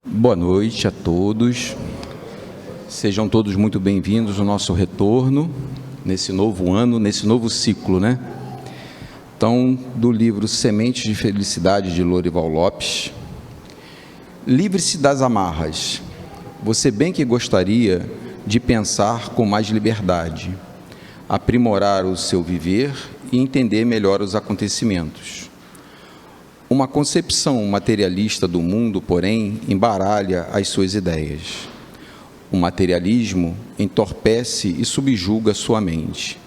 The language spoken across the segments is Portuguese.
Boa noite a todos. Sejam todos muito bem-vindos ao nosso retorno, nesse novo ano, nesse novo ciclo, né? Então, do livro Sementes de Felicidade, de Lorival Lopes. Livre-se das amarras. Você bem que gostaria de pensar com mais liberdade, aprimorar o seu viver e entender melhor os acontecimentos. Uma concepção materialista do mundo, porém, embaralha as suas ideias. O materialismo entorpece e subjuga sua mente.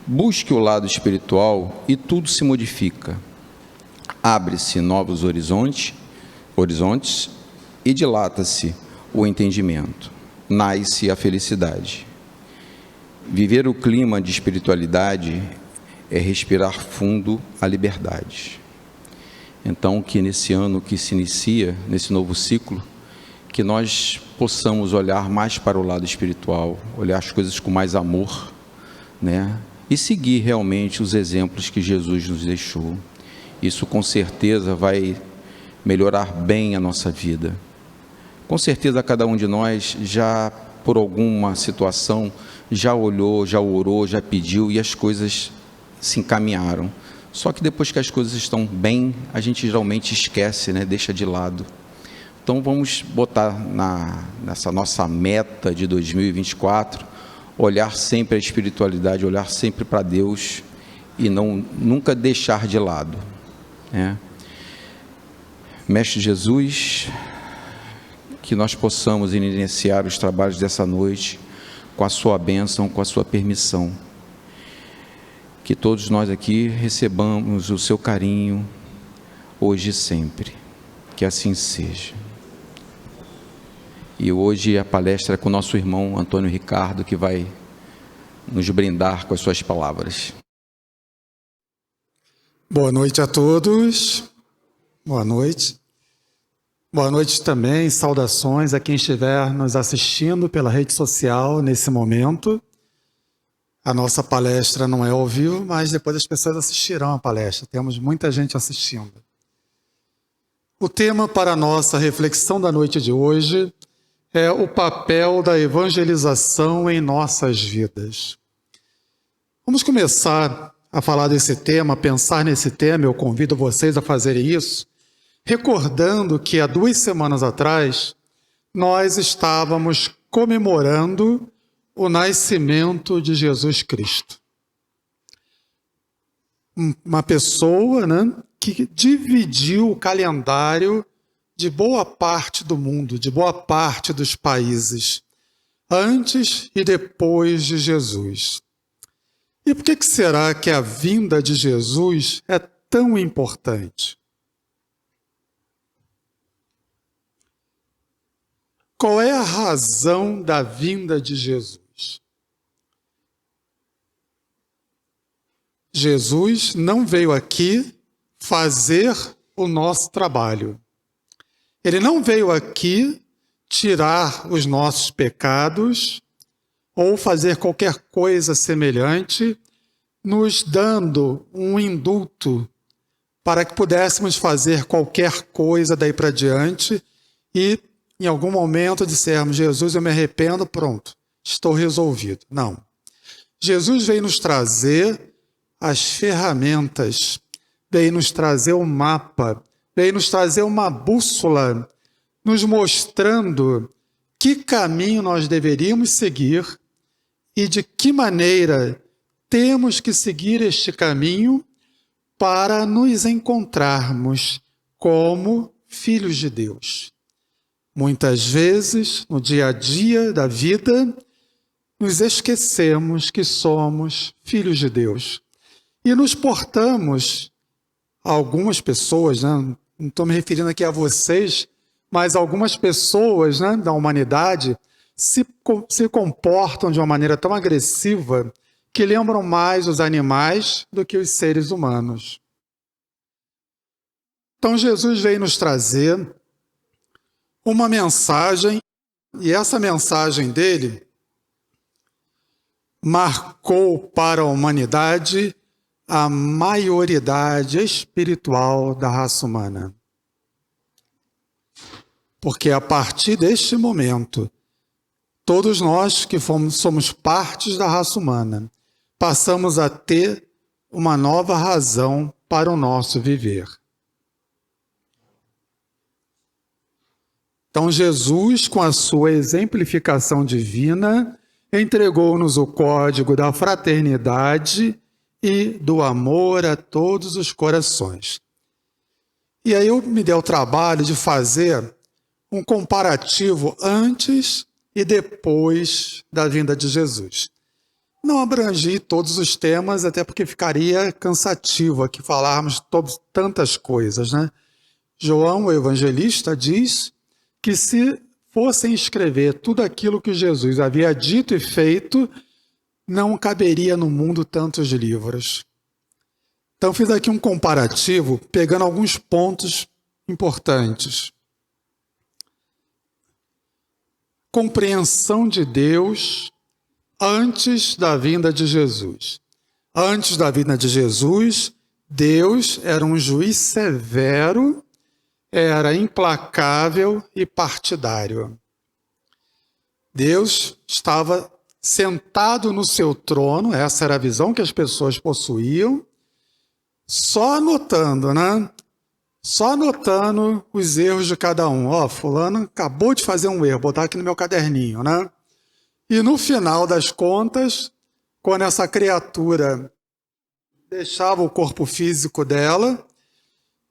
Busque o lado espiritual e tudo se modifica. Abre-se novos horizontes e dilata-se o entendimento. Nasce a felicidade. Viver o clima de espiritualidade é respirar fundo a liberdade. Então, que nesse ano que se inicia, nesse novo ciclo, que nós possamos olhar mais para o lado espiritual, olhar as coisas com mais amor, né? E seguir realmente os exemplos que Jesus nos deixou. Isso com certeza vai melhorar bem a nossa vida. Com certeza cada um de nós já, por alguma situação, já olhou, já orou, já pediu e as coisas se encaminharam. Só que depois que as coisas estão bem, a gente geralmente esquece, né? Deixa de lado. Então vamos botar nessa nossa meta de 2024, olhar sempre a espiritualidade, olhar sempre para Deus e nunca deixar de lado, né? Mestre Jesus, que nós possamos iniciar os trabalhos dessa noite com a sua bênção, com a sua permissão. Que todos nós aqui recebamos o seu carinho, hoje e sempre. Que assim seja. E hoje a palestra é com o nosso irmão Antônio Ricardo, que vai nos brindar com as suas palavras. Boa noite a todos. Boa noite. Boa noite também, saudações a quem estiver nos assistindo pela rede social nesse momento. A nossa palestra não é ao vivo, mas depois as pessoas assistirão a palestra. Temos muita gente assistindo. O tema para a nossa reflexão da noite de hoje é o papel da evangelização em nossas vidas. Vamos começar a falar desse tema, a pensar nesse tema. Eu convido vocês a fazerem isso, recordando que há 2 semanas atrás nós estávamos comemorando o nascimento de Jesus Cristo. Uma pessoa, né, que dividiu o calendário de boa parte do mundo, de boa parte dos países, antes e depois de Jesus. E por que será que a vinda de Jesus é tão importante? Qual é a razão da vinda de Jesus? Jesus não veio aqui fazer o nosso trabalho. Ele não veio aqui tirar os nossos pecados ou fazer qualquer coisa semelhante, nos dando um indulto para que pudéssemos fazer qualquer coisa daí para diante e, em algum momento, dissermos: Jesus, eu me arrependo, pronto, estou resolvido. Não. Jesus veio nos trazer as ferramentas, veio nos trazer o mapa, veio nos trazer uma bússola, nos mostrando que caminho nós deveríamos seguir e de que maneira temos que seguir este caminho para nos encontrarmos como filhos de Deus. Muitas vezes, no dia a dia da vida, nos esquecemos que somos filhos de Deus. E nos portamos, algumas pessoas, né, não estou me referindo aqui a vocês, mas algumas pessoas, né, da humanidade se comportam de uma maneira tão agressiva que lembram mais os animais do que os seres humanos. Então Jesus veio nos trazer uma mensagem, e essa mensagem dele marcou para a humanidade a maioridade espiritual da raça humana. porque a partir deste momento, todos nós que somos partes da raça humana, passamos a ter uma nova razão para o nosso viver. Então, Jesus, com a sua exemplificação divina, entregou-nos o código da fraternidade e do amor a todos os corações. E aí eu me dei o trabalho de fazer um comparativo antes e depois da vinda de Jesus. Não abrangi todos os temas, até porque ficaria cansativo aqui falarmos tantas coisas, né? João, o evangelista, diz que se fossem escrever tudo aquilo que Jesus havia dito e feito, não caberia no mundo tantos livros. Então fiz aqui um comparativo, pegando alguns pontos importantes. Compreensão de Deus antes da vinda de Jesus. Antes da vinda de Jesus, Deus era um juiz severo, era implacável e partidário. Deus estava sentado no seu trono, essa era a visão que as pessoas possuíam, só anotando, né? Só anotando os erros de cada um. Ó, fulano acabou de fazer um erro, botar aqui no meu caderninho, né? E no final das contas, quando essa criatura deixava o corpo físico dela,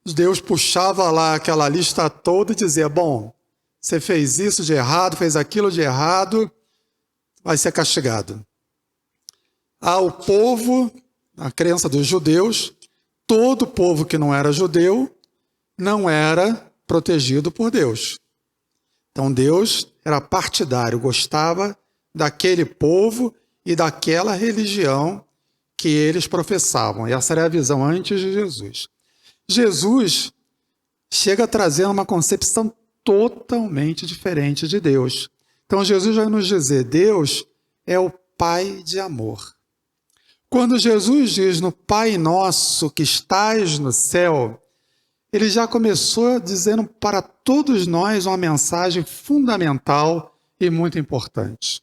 Deus puxava lá aquela lista toda e dizia, bom, você fez isso de errado, fez aquilo de errado, vai ser castigado. O povo, a crença dos judeus, todo povo que não era judeu, não era protegido por Deus. Então Deus era partidário, gostava daquele povo e daquela religião que eles professavam. E essa era a visão antes de Jesus. Jesus chega trazendo uma concepção totalmente diferente de Deus. Então Jesus vai nos dizer, Deus é o Pai de amor. Quando Jesus diz no Pai nosso que estás no céu, ele já começou dizendo para todos nós uma mensagem fundamental e muito importante.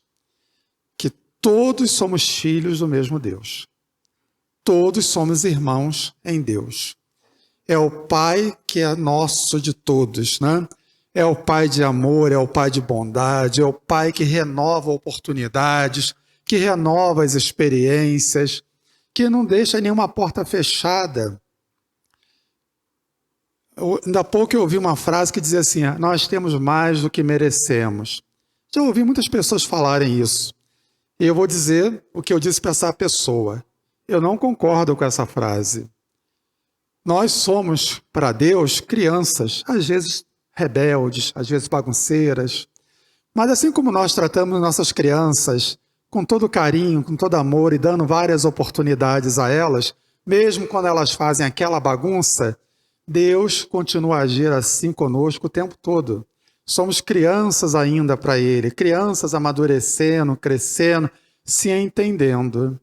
Que todos somos filhos do mesmo Deus. Todos somos irmãos em Deus. É o Pai que é nosso de todos, né? É o Pai de amor, é o Pai de bondade, é o Pai que renova oportunidades, que renova as experiências, que não deixa nenhuma porta fechada. Ainda há pouco eu ouvi uma frase que dizia assim, nós temos mais do que merecemos. Já ouvi muitas pessoas falarem isso. E eu vou dizer o que eu disse para essa pessoa. Eu não concordo com essa frase. Nós somos, para Deus, crianças, às vezes rebeldes, às vezes bagunceiras. Mas assim como nós tratamos nossas crianças com todo carinho, com todo amor e dando várias oportunidades a elas, mesmo quando elas fazem aquela bagunça, Deus continua a agir assim conosco o tempo todo. Somos crianças ainda para Ele, crianças amadurecendo, crescendo, se entendendo.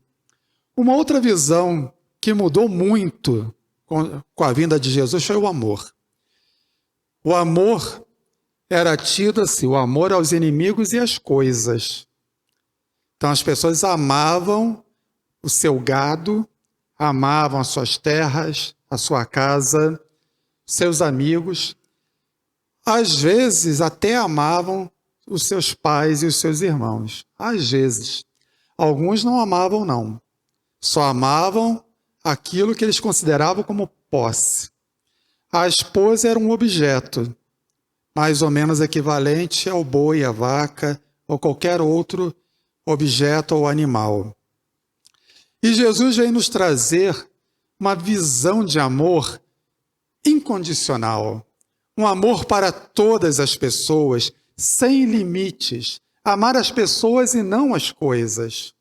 Uma outra visão que mudou muito com a vinda de Jesus foi o amor. O amor era tido assim, o amor aos inimigos e às coisas. Então as pessoas amavam o seu gado, amavam as suas terras, a sua casa, seus amigos. Às vezes até amavam os seus pais e os seus irmãos. Às vezes. Alguns não amavam, não. Só amavam aquilo que eles consideravam como posse. A esposa era um objeto, mais ou menos equivalente ao boi, à vaca, ou qualquer outro objeto ou animal. E Jesus vem nos trazer uma visão de amor incondicional. Um amor para todas as pessoas, sem limites. Amar as pessoas e não as coisas.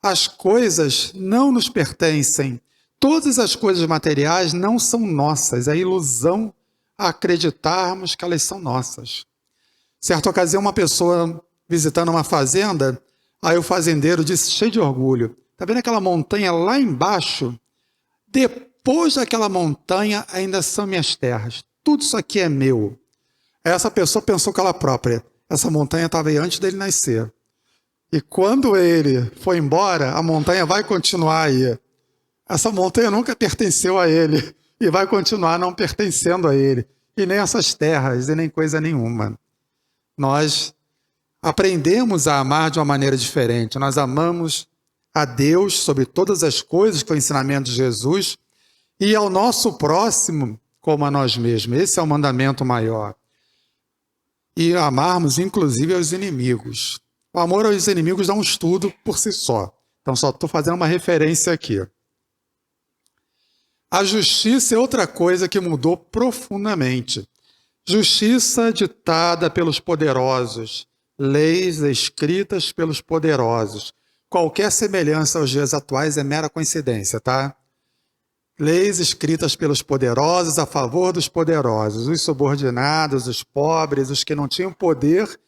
As coisas não nos pertencem. Todas as coisas materiais não são nossas. É ilusão acreditarmos que elas são nossas. Certa ocasião, uma pessoa visitando uma fazenda, aí o fazendeiro disse, cheio de orgulho, está vendo aquela montanha lá embaixo? Depois daquela montanha ainda são minhas terras. Tudo isso aqui é meu. Essa pessoa pensou com ela própria, essa montanha estava aí antes dele nascer. E quando ele foi embora, a montanha vai continuar aí. Essa montanha nunca pertenceu a ele e vai continuar não pertencendo a ele. E nem essas terras, e nem coisa nenhuma. Nós aprendemos a amar de uma maneira diferente. Nós amamos a Deus sobre todas as coisas, que é o ensinamento de Jesus, e ao nosso próximo como a nós mesmos. Esse é o mandamento maior. E amarmos, inclusive, aos inimigos. O amor aos inimigos dá um estudo por si só. Então, só estou fazendo uma referência aqui. A justiça é outra coisa que mudou profundamente. Justiça ditada pelos poderosos, leis escritas pelos poderosos. Qualquer semelhança aos dias atuais é mera coincidência, tá? Leis escritas pelos poderosos a favor dos poderosos. Os subordinados, os pobres, os que não tinham poder,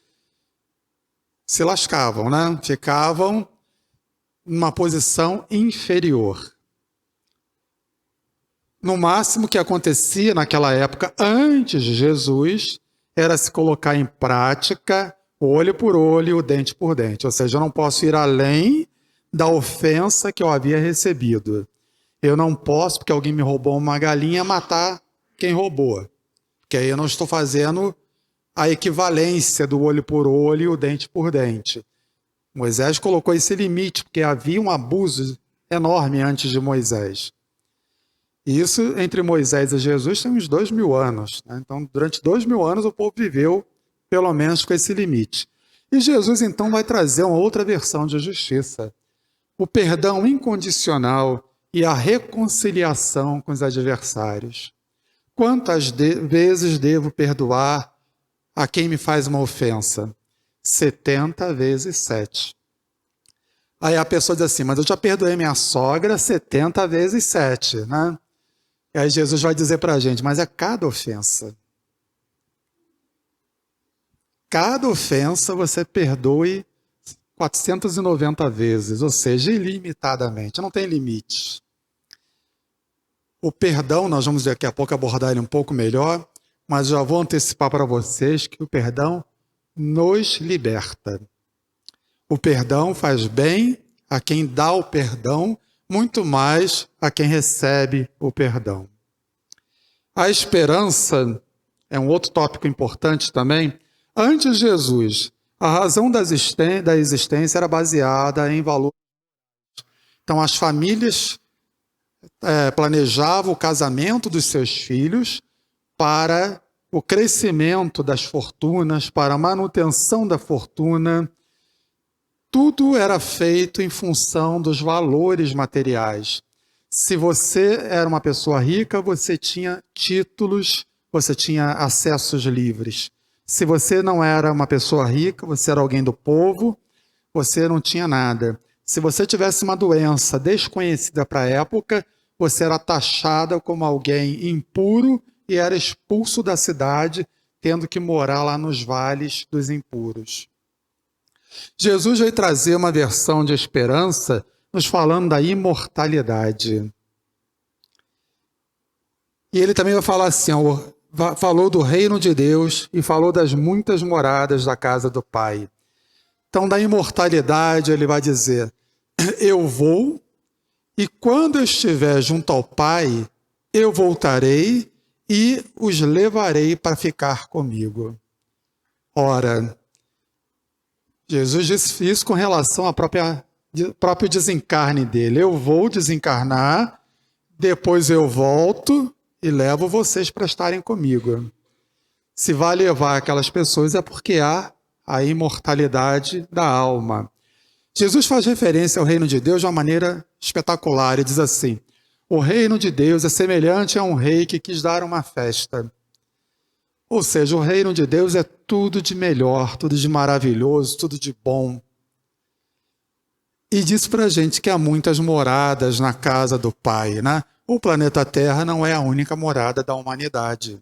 se lascavam, né? Ficavam numa posição inferior. No máximo que acontecia naquela época, antes de Jesus, era se colocar em prática olho por olho, dente por dente. Ou seja, eu não posso ir além da ofensa que eu havia recebido. Eu não posso, porque alguém me roubou uma galinha, matar quem roubou. Porque aí eu não estou fazendo a equivalência do olho por olho e o dente por dente. Moisés colocou esse limite, porque havia um abuso enorme antes de Moisés. Isso, entre Moisés e Jesus, tem uns 2000 anos. Né? Então, durante 2000 anos, o povo viveu, pelo menos, com esse limite. E Jesus, então, vai trazer uma outra versão de justiça. O perdão incondicional e a reconciliação com os adversários. Quantas vezes devo perdoar a quem me faz uma ofensa? 70 vezes 7. Aí a pessoa diz assim, mas eu já perdoei minha sogra 70 vezes 7, né? E aí Jesus vai dizer para a gente, mas é cada ofensa. Cada ofensa você perdoe 490 vezes, ou seja, ilimitadamente, não tem limite. O perdão, nós vamos daqui a pouco abordar ele um pouco melhor, mas já vou antecipar para vocês que o perdão nos liberta. O perdão faz bem a quem dá o perdão, muito mais a quem recebe o perdão. A esperança é um outro tópico importante também. Antes de Jesus, a razão da existência era baseada em valores. Então, as famílias planejavam o casamento dos seus filhos para o crescimento das fortunas, para a manutenção da fortuna. Tudo era feito em função dos valores materiais. Se você era uma pessoa rica, você tinha títulos, você tinha acessos livres. Se você não era uma pessoa rica, você era alguém do povo, você não tinha nada. Se você tivesse uma doença desconhecida para a época, você era taxada como alguém impuro e era expulso da cidade, tendo que morar lá nos vales dos impuros. Jesus veio trazer uma versão de esperança, nos falando da imortalidade. E ele também vai falar assim, falou do reino de Deus e falou das muitas moradas da casa do Pai. Então, da imortalidade, ele vai dizer, eu vou, e quando eu estiver junto ao Pai, eu voltarei e os levarei para ficar comigo. Ora, Jesus disse isso com relação ao próprio desencarne dele. Eu vou desencarnar, depois eu volto e levo vocês para estarem comigo. Se vai levar aquelas pessoas é porque há a imortalidade da alma. Jesus faz referência ao reino de Deus de uma maneira espetacular. Ele diz assim, o reino de Deus é semelhante a um rei que quis dar uma festa. Ou seja, o reino de Deus é tudo de melhor, tudo de maravilhoso, tudo de bom. E diz para a gente que há muitas moradas na casa do Pai, né? O planeta Terra não é a única morada da humanidade.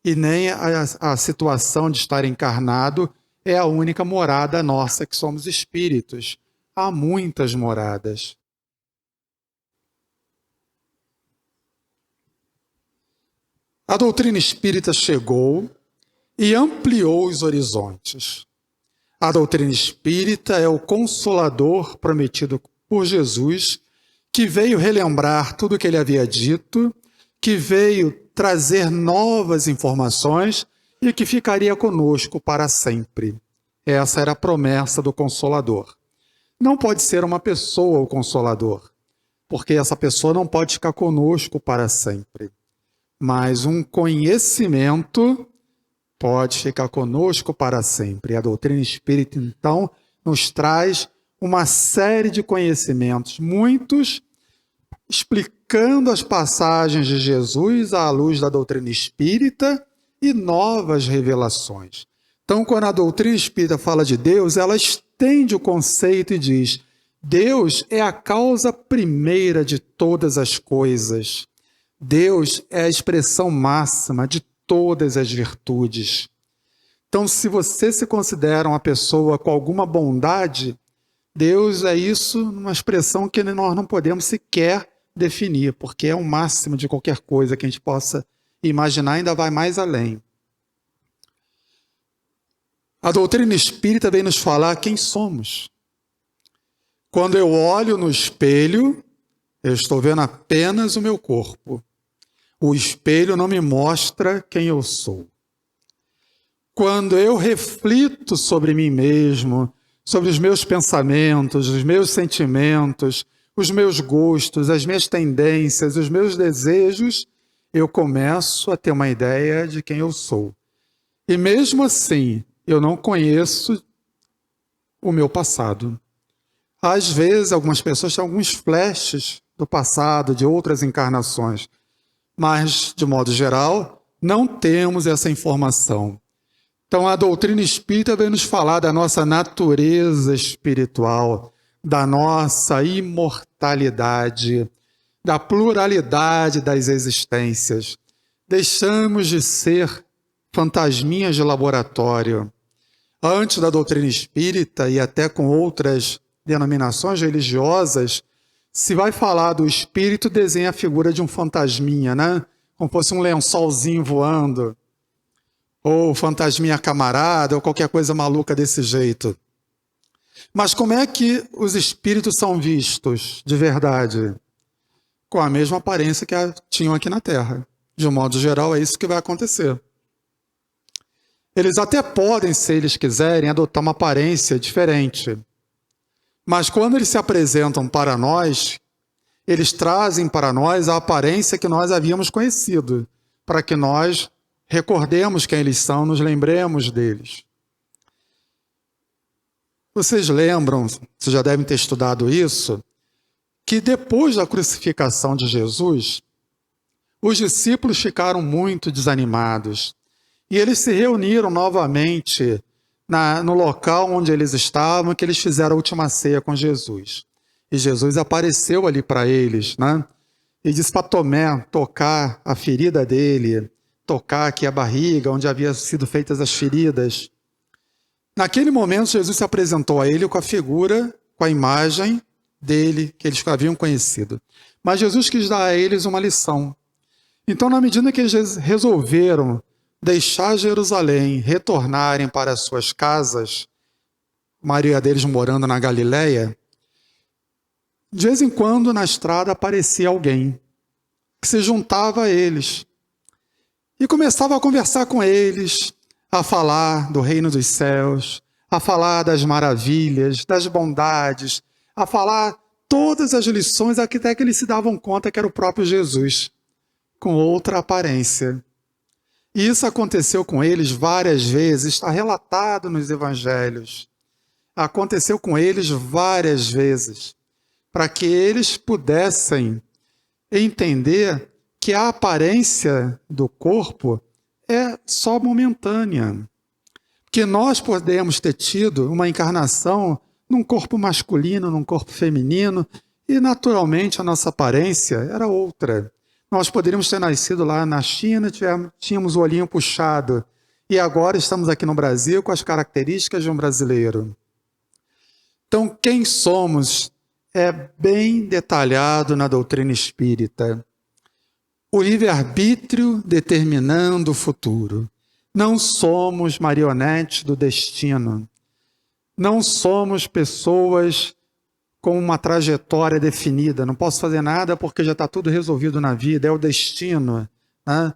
E nem a situação de estar encarnado é a única morada nossa, que somos espíritos. Há muitas moradas. A doutrina espírita chegou e ampliou os horizontes. A doutrina espírita é o consolador prometido por Jesus, que veio relembrar tudo o que ele havia dito, que veio trazer novas informações e que ficaria conosco para sempre. Essa era a promessa do Consolador. Não pode ser uma pessoa o Consolador, porque essa pessoa não pode ficar conosco para sempre. Mas um conhecimento pode ficar conosco para sempre. A doutrina espírita, então, nos traz uma série de conhecimentos, muitos explicando as passagens de Jesus à luz da doutrina espírita e novas revelações. Então, quando a doutrina espírita fala de Deus, ela estende o conceito e diz: Deus é a causa primeira de todas as coisas. Deus é a expressão máxima de todas as virtudes. Então, se você se considera uma pessoa com alguma bondade, Deus é isso numa expressão que nós não podemos sequer definir, porque é o máximo de qualquer coisa que a gente possa imaginar, ainda vai mais além. A doutrina espírita vem nos falar quem somos. Quando eu olho no espelho, eu estou vendo apenas o meu corpo. O espelho não me mostra quem eu sou. Quando eu reflito sobre mim mesmo, sobre os meus pensamentos, os meus sentimentos, os meus gostos, as minhas tendências, os meus desejos, eu começo a ter uma ideia de quem eu sou. E mesmo assim, eu não conheço o meu passado. Às vezes, algumas pessoas têm alguns flashes do passado, de outras encarnações, mas, de modo geral, não temos essa informação. Então, a doutrina espírita vem nos falar da nossa natureza espiritual, da nossa imortalidade, da pluralidade das existências. Deixamos de ser fantasminhas de laboratório. Antes da doutrina espírita e até com outras denominações religiosas, se vai falar do espírito, desenha a figura de um fantasminha, né? Como fosse um lençolzinho voando, ou fantasminha camarada, ou qualquer coisa maluca desse jeito. Mas como é que os espíritos são vistos de verdade? Com a mesma aparência que tinham aqui na Terra. De um modo geral, é isso que vai acontecer. Eles até podem, se eles quiserem, adotar uma aparência diferente. Mas quando eles se apresentam para nós, eles trazem para nós a aparência que nós havíamos conhecido, para que nós recordemos quem eles são, nos lembremos deles. Vocês lembram, vocês já devem ter estudado isso, que depois da crucificação de Jesus, os discípulos ficaram muito desanimados. E eles se reuniram novamente no local onde eles estavam, que eles fizeram a última ceia com Jesus. E Jesus apareceu ali para eles, né? E disse para Tomé tocar a ferida dele, tocar aqui a barriga, onde haviam sido feitas as feridas. Naquele momento, Jesus se apresentou a ele com a figura, com a imagem dele, que eles haviam conhecido. Mas Jesus quis dar a eles uma lição. Então, na medida que eles resolveram deixar Jerusalém, retornarem para as suas casas, a maioria deles morando na Galileia, de vez em quando na estrada aparecia alguém que se juntava a eles e começava a conversar com eles, a falar do reino dos céus, a falar das maravilhas, das bondades, a falar todas as lições, até que eles se davam conta que era o próprio Jesus, com outra aparência. E isso aconteceu com eles várias vezes, está relatado nos evangelhos. Aconteceu com eles várias vezes, para que eles pudessem entender que a aparência do corpo é só momentânea. Que nós podemos ter tido uma encarnação num corpo masculino, num corpo feminino, e naturalmente a nossa aparência era outra. Nós poderíamos ter nascido lá na China, tínhamos o olhinho puxado, e agora estamos aqui no Brasil com as características de um brasileiro. Então, quem somos é bem detalhado na doutrina espírita. O livre-arbítrio determinando o futuro. Não somos marionetes do destino. Não somos pessoas com uma trajetória definida. Não posso fazer nada porque já está tudo resolvido na vida. É o destino, né?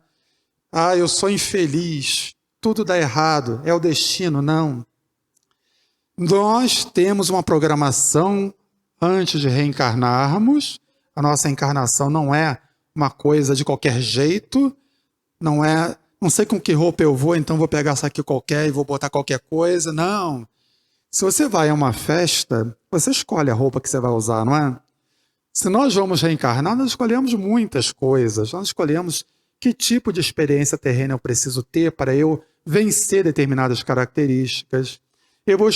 Ah, eu sou infeliz. Tudo dá errado. É o destino. Não. Nós temos uma programação antes de reencarnarmos. A nossa encarnação não é uma coisa de qualquer jeito. Não sei com que roupa eu vou, então vou pegar essa aqui qualquer e vou botar qualquer coisa. Não. Se você vai a uma festa, você escolhe a roupa que você vai usar, não é? Se nós vamos reencarnar, nós escolhemos muitas coisas. Nós escolhemos que tipo de experiência terrena eu preciso ter para eu vencer determinadas características. Eu vou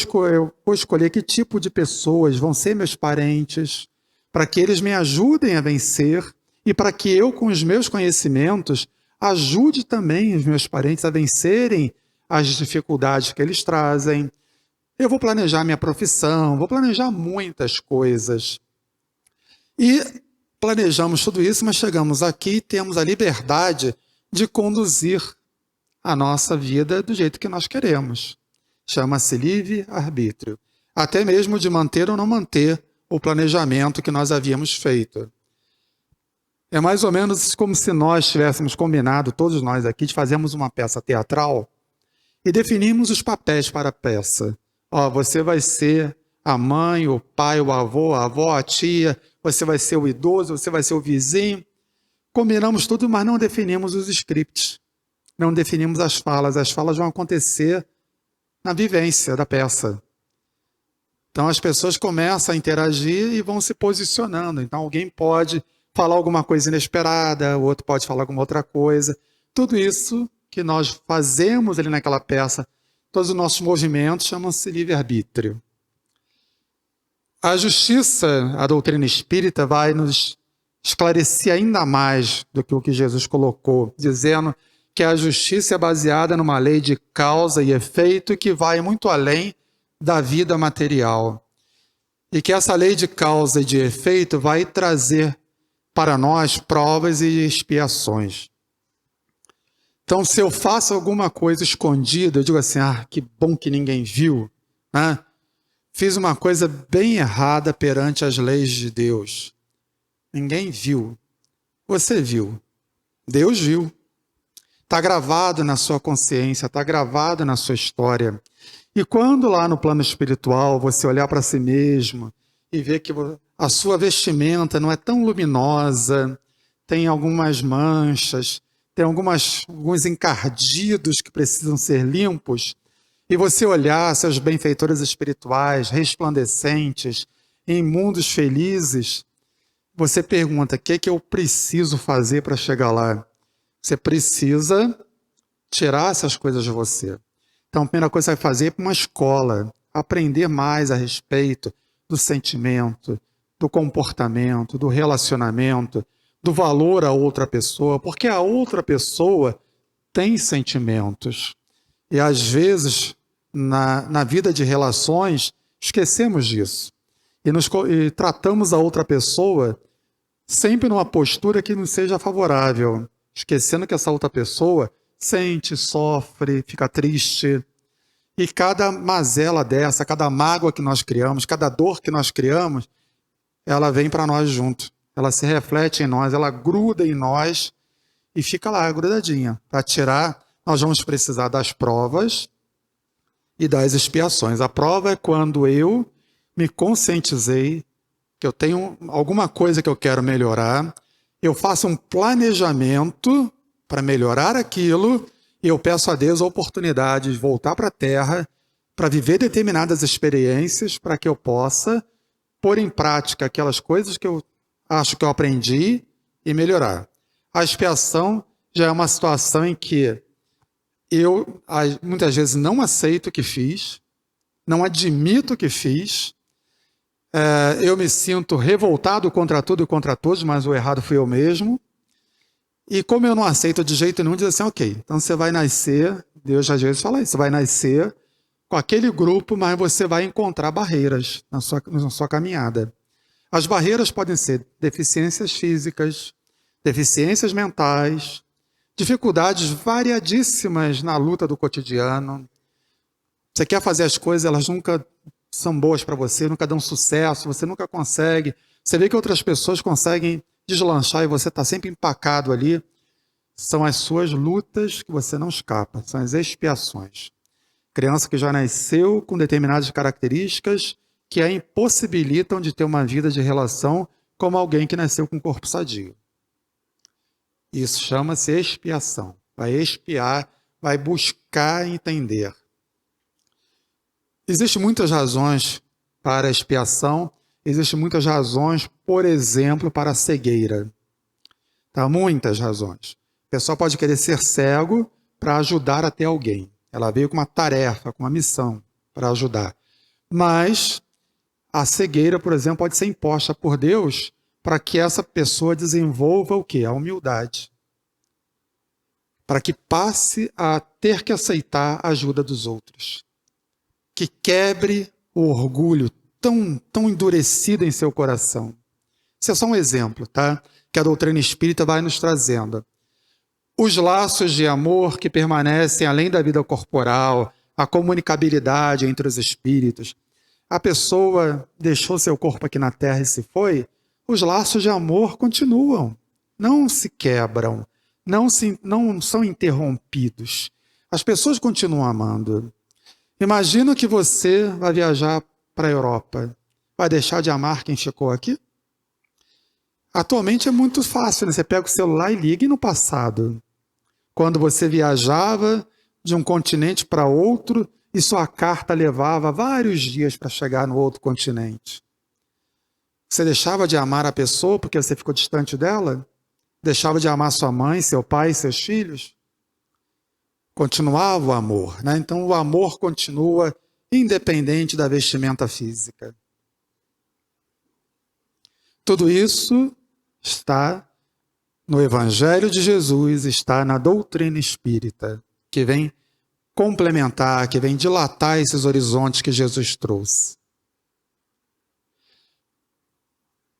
escolher que tipo de pessoas vão ser meus parentes, para que eles me ajudem a vencer e para que eu, com os meus conhecimentos, ajude também os meus parentes a vencerem as dificuldades que eles trazem. Eu vou planejar minha profissão, vou planejar muitas coisas. E planejamos tudo isso, mas chegamos aqui e temos a liberdade de conduzir a nossa vida do jeito que nós queremos. Chama-se livre-arbítrio. Até mesmo de manter ou não manter o planejamento que nós havíamos feito. É mais ou menos como se nós tivéssemos combinado, todos nós aqui, de fazermos uma peça teatral e definirmos os papéis para a peça. Ó, você vai ser a mãe, o pai, o avô, a avó, a tia, você vai ser o idoso, você vai ser o vizinho. Combinamos tudo, mas não definimos os scripts. Não definimos as falas. As falas vão acontecer na vivência da peça. Então as pessoas começam a interagir e vão se posicionando. Então alguém pode falar alguma coisa inesperada, o outro pode falar alguma outra coisa. Tudo isso que nós fazemos ali naquela peça, todos os nossos movimentos chamam-se livre-arbítrio. A justiça, a doutrina espírita, vai nos esclarecer ainda mais do que o que Jesus colocou, dizendo que a justiça é baseada numa lei de causa e efeito que vai muito além da vida material. E que essa lei de causa e de efeito vai trazer para nós provas e expiações. Então, se eu faço alguma coisa escondida, eu digo assim, que bom que ninguém viu, né? Fiz uma coisa bem errada perante as leis de Deus. Ninguém viu. Você viu. Deus viu. Está gravado na sua consciência, está gravado na sua história. E quando lá no plano espiritual você olhar para si mesmo e ver que a sua vestimenta não é tão luminosa, tem algumas manchas, tem alguns encardidos que precisam ser limpos, e você olhar seus benfeitores espirituais, resplandecentes, em mundos felizes, você pergunta, o que é que eu preciso fazer para chegar lá? Você precisa tirar essas coisas de você. Então, a primeira coisa que você vai fazer é ir para uma escola, aprender mais a respeito do sentimento, do comportamento, do relacionamento, do valor a outra pessoa, porque a outra pessoa tem sentimentos. E às vezes, na vida de relações, esquecemos disso. E tratamos a outra pessoa sempre numa postura que não seja favorável, esquecendo que essa outra pessoa sente, sofre, fica triste. E cada mazela dessa, cada mágoa que nós criamos, cada dor que nós criamos, ela vem para nós junto. Ela se reflete em nós, ela gruda em nós e fica lá grudadinha. Para tirar, nós vamos precisar das provas e das expiações. A prova é quando eu me conscientizei que eu tenho alguma coisa que eu quero melhorar, eu faço um planejamento para melhorar aquilo e eu peço a Deus a oportunidade de voltar para a Terra para viver determinadas experiências para que eu possa pôr em prática aquelas coisas que eu acho que eu aprendi e melhorar. A expiação já é uma situação em que eu muitas vezes não aceito o que fiz, não admito o que fiz, eu me sinto revoltado contra tudo e contra todos, mas o errado fui eu mesmo. E como eu não aceito de jeito nenhum, diz assim, ok, então você vai nascer, Deus às vezes fala isso, você vai nascer com aquele grupo, mas você vai encontrar barreiras na sua caminhada. As barreiras podem ser deficiências físicas, deficiências mentais, dificuldades variadíssimas na luta do cotidiano. Você quer fazer as coisas, elas nunca são boas para você, nunca dão sucesso, você nunca consegue. Você vê que outras pessoas conseguem deslanchar e você está sempre empacado ali. São as suas lutas que você não escapa, são as expiações. Criança que já nasceu com determinadas características que a impossibilitam de ter uma vida de relação como alguém que nasceu com um corpo sadio. Isso chama-se expiação. Vai expiar, vai buscar entender. Existem muitas razões para a expiação, existem muitas razões, por exemplo, para a cegueira. Tá? Muitas razões. A pessoa pode querer ser cego para ajudar até alguém. Ela veio com uma tarefa, com uma missão para ajudar. Mas a cegueira, por exemplo, pode ser imposta por Deus para que essa pessoa desenvolva o quê? A humildade. Para que passe a ter que aceitar a ajuda dos outros. Que quebre o orgulho tão endurecido em seu coração. Isso é só um exemplo, tá? Que a doutrina espírita vai nos trazendo. Os laços de amor que permanecem além da vida corporal, a comunicabilidade entre os espíritos. A pessoa deixou seu corpo aqui na Terra e se foi, os laços de amor continuam, não se quebram, não são interrompidos. As pessoas continuam amando. Imagina que você vai viajar para a Europa. Vai deixar de amar quem ficou aqui? Atualmente é muito fácil, né? Você pega o celular e liga. E no passado? Quando você viajava de um continente para outro e sua carta levava vários dias para chegar no outro continente. Você deixava de amar a pessoa porque você ficou distante dela? Deixava de amar sua mãe, seu pai, seus filhos? Continuava o amor, né? Então o amor continua independente da vestimenta física. Tudo isso está no Evangelho de Jesus, está na doutrina espírita, que vem complementar, que vem dilatar esses horizontes que Jesus trouxe.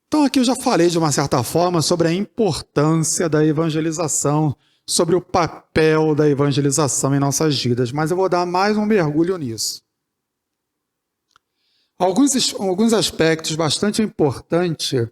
Então aqui eu já falei de uma certa forma sobre a importância da evangelização, sobre o papel da evangelização em nossas vidas, mas eu vou dar mais um mergulho nisso. Alguns aspectos bastante importantes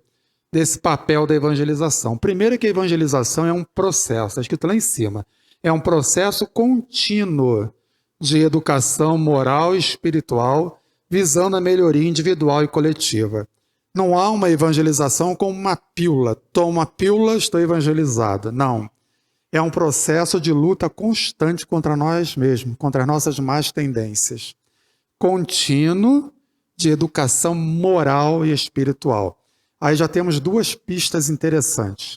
desse papel da evangelização. Primeiro é que a evangelização é um processo, está escrito lá em cima, é um processo contínuo de educação moral e espiritual, visando a melhoria individual e coletiva. Não há uma evangelização como uma pílula. Tomo uma pílula, estou evangelizado. Não. É um processo de luta constante contra nós mesmos, contra as nossas más tendências. Contínuo de educação moral e espiritual. Aí já temos duas pistas interessantes.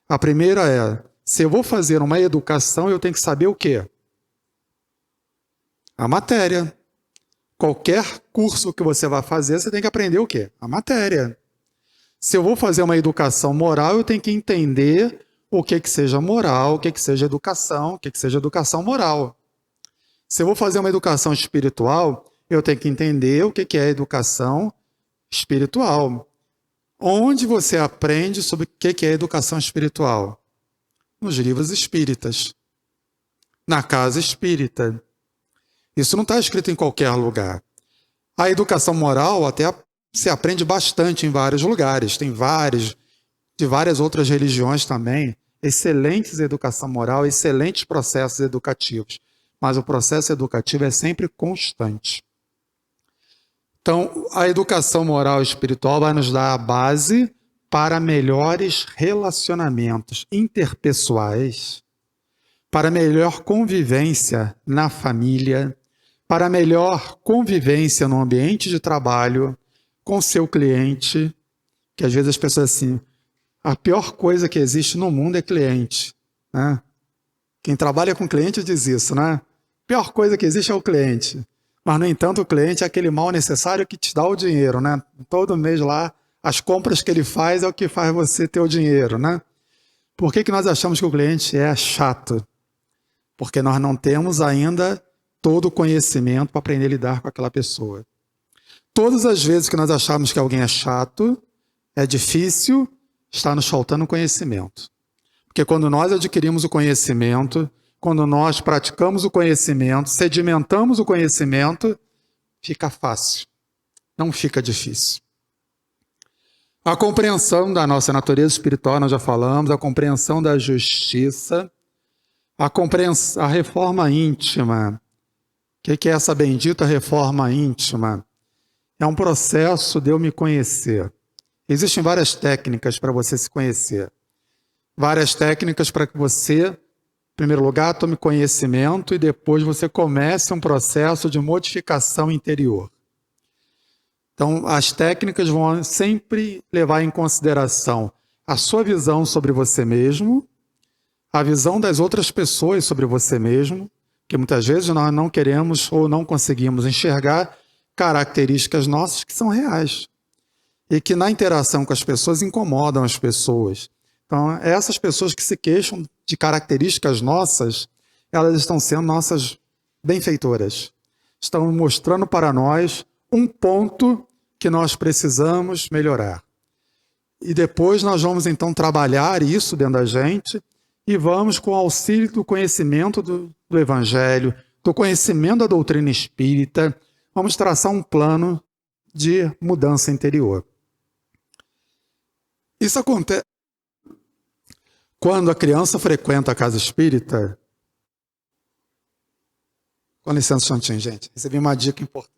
A primeira é, se eu vou fazer uma educação, eu tenho que saber o quê? A matéria. Qualquer curso que você vai fazer, você tem que aprender o quê? A matéria. Se eu vou fazer uma educação moral, eu tenho que entender o que seja moral, o que seja educação, o que seja educação moral. Se eu vou fazer uma educação espiritual, eu tenho que entender o que é educação espiritual. Onde você aprende sobre o que é educação espiritual? Nos livros espíritas. Na casa espírita. Isso não está escrito em qualquer lugar. A educação moral até se aprende bastante em vários lugares. Tem de várias outras religiões também, excelentes educação moral, excelentes processos educativos. Mas o processo educativo é sempre constante. Então, a educação moral e espiritual vai nos dar a base para melhores relacionamentos interpessoais, para melhor convivência na família, para melhor convivência no ambiente de trabalho, com seu cliente, que às vezes as pessoas assim, a pior coisa que existe no mundo é cliente, né? Quem trabalha com cliente diz isso, né? A pior coisa que existe é o cliente. Mas, no entanto, o cliente é aquele mal necessário que te dá o dinheiro, né? Todo mês lá, as compras que ele faz é o que faz você ter o dinheiro, né? Por que nós achamos que o cliente é chato? Porque nós não temos ainda todo o conhecimento para aprender a lidar com aquela pessoa. Todas as vezes que nós achamos que alguém é chato, é difícil, está nos faltando conhecimento. Porque quando nós adquirimos o conhecimento, quando nós praticamos o conhecimento, sedimentamos o conhecimento, fica fácil, não fica difícil. A compreensão da nossa natureza espiritual, nós já falamos, a compreensão da justiça, a reforma íntima. O que é essa bendita reforma íntima? É um processo de eu me conhecer. Existem várias técnicas para você se conhecer. Várias técnicas para que você, em primeiro lugar, tome conhecimento e depois você comece um processo de modificação interior. Então, as técnicas vão sempre levar em consideração a sua visão sobre você mesmo, a visão das outras pessoas sobre você mesmo, que muitas vezes nós não queremos ou não conseguimos enxergar características nossas que são reais e que na interação com as pessoas incomodam as pessoas. Então, essas pessoas que se queixam de características nossas, elas estão sendo nossas benfeitoras. Estão mostrando para nós um ponto que nós precisamos melhorar. E depois nós vamos então trabalhar isso dentro da gente e vamos, com o auxílio do conhecimento do Evangelho, do conhecimento da doutrina espírita, vamos traçar um plano de mudança interior. Isso acontece quando a criança frequenta a casa espírita. Com licença, um instantinho, gente. Recebi uma dica importante.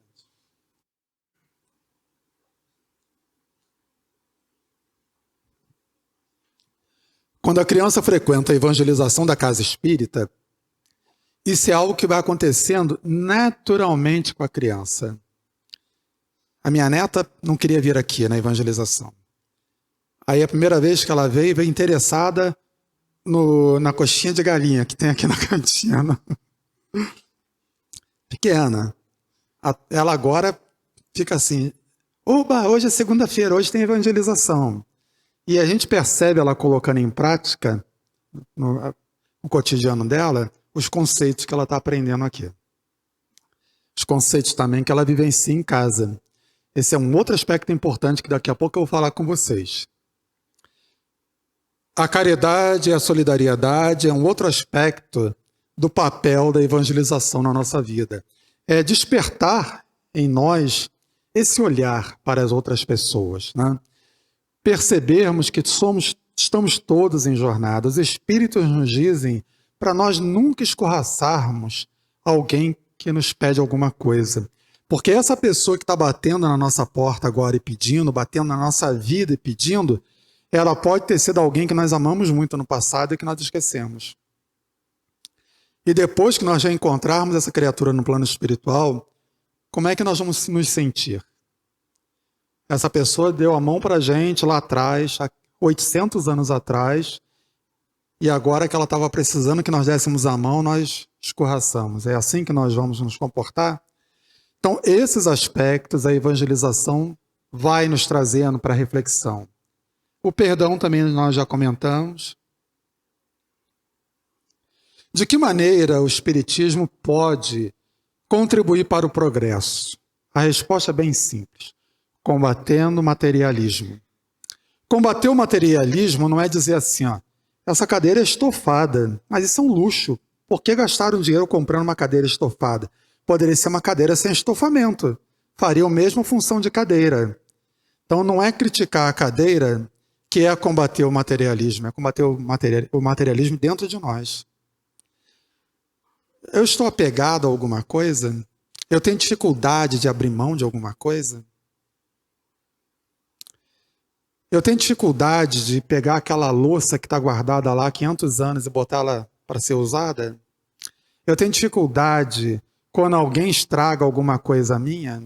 Quando a criança frequenta a evangelização da casa espírita, isso é algo que vai acontecendo naturalmente com a criança. A minha neta não queria vir aqui na evangelização. Aí a primeira vez que ela veio interessada na coxinha de galinha que tem aqui na cantina. Pequena. Ela agora fica assim, oba, hoje é segunda-feira, hoje tem evangelização. E a gente percebe ela colocando em prática, no cotidiano dela, os conceitos que ela está aprendendo aqui. Os conceitos também que ela vivencia em casa. Esse é um outro aspecto importante que daqui a pouco eu vou falar com vocês. A caridade e a solidariedade é um outro aspecto do papel da evangelização na nossa vida. É despertar em nós esse olhar para as outras pessoas, né? Percebermos que estamos todos em jornada. Os Espíritos nos dizem para nós nunca escorraçarmos alguém que nos pede alguma coisa. Porque essa pessoa que está batendo na nossa porta agora e pedindo, batendo na nossa vida e pedindo, ela pode ter sido alguém que nós amamos muito no passado e que nós esquecemos. E depois que nós já encontrarmos essa criatura no plano espiritual, como é que nós vamos nos sentir? Essa pessoa deu a mão para a gente lá atrás, há 800 anos atrás, e agora que ela estava precisando que nós dessemos a mão, nós escorraçamos. É assim que nós vamos nos comportar? Então, esses aspectos, a evangelização vai nos trazendo para reflexão. O perdão também nós já comentamos. De que maneira o Espiritismo pode contribuir para o progresso? A resposta é bem simples. Combatendo o materialismo. Combater o materialismo não é dizer assim, ó, essa cadeira é estofada, mas isso é um luxo. Por que gastaram dinheiro comprando uma cadeira estofada? Poderia ser uma cadeira sem estofamento. Faria a mesma função de cadeira. Então não é criticar a cadeira que é combater o materialismo, é combater o materialismo dentro de nós. Eu estou apegado a alguma coisa? Eu tenho dificuldade de abrir mão de alguma coisa? Eu tenho dificuldade de pegar aquela louça que está guardada lá há 500 anos e botá-la para ser usada? Eu tenho dificuldade quando alguém estraga alguma coisa minha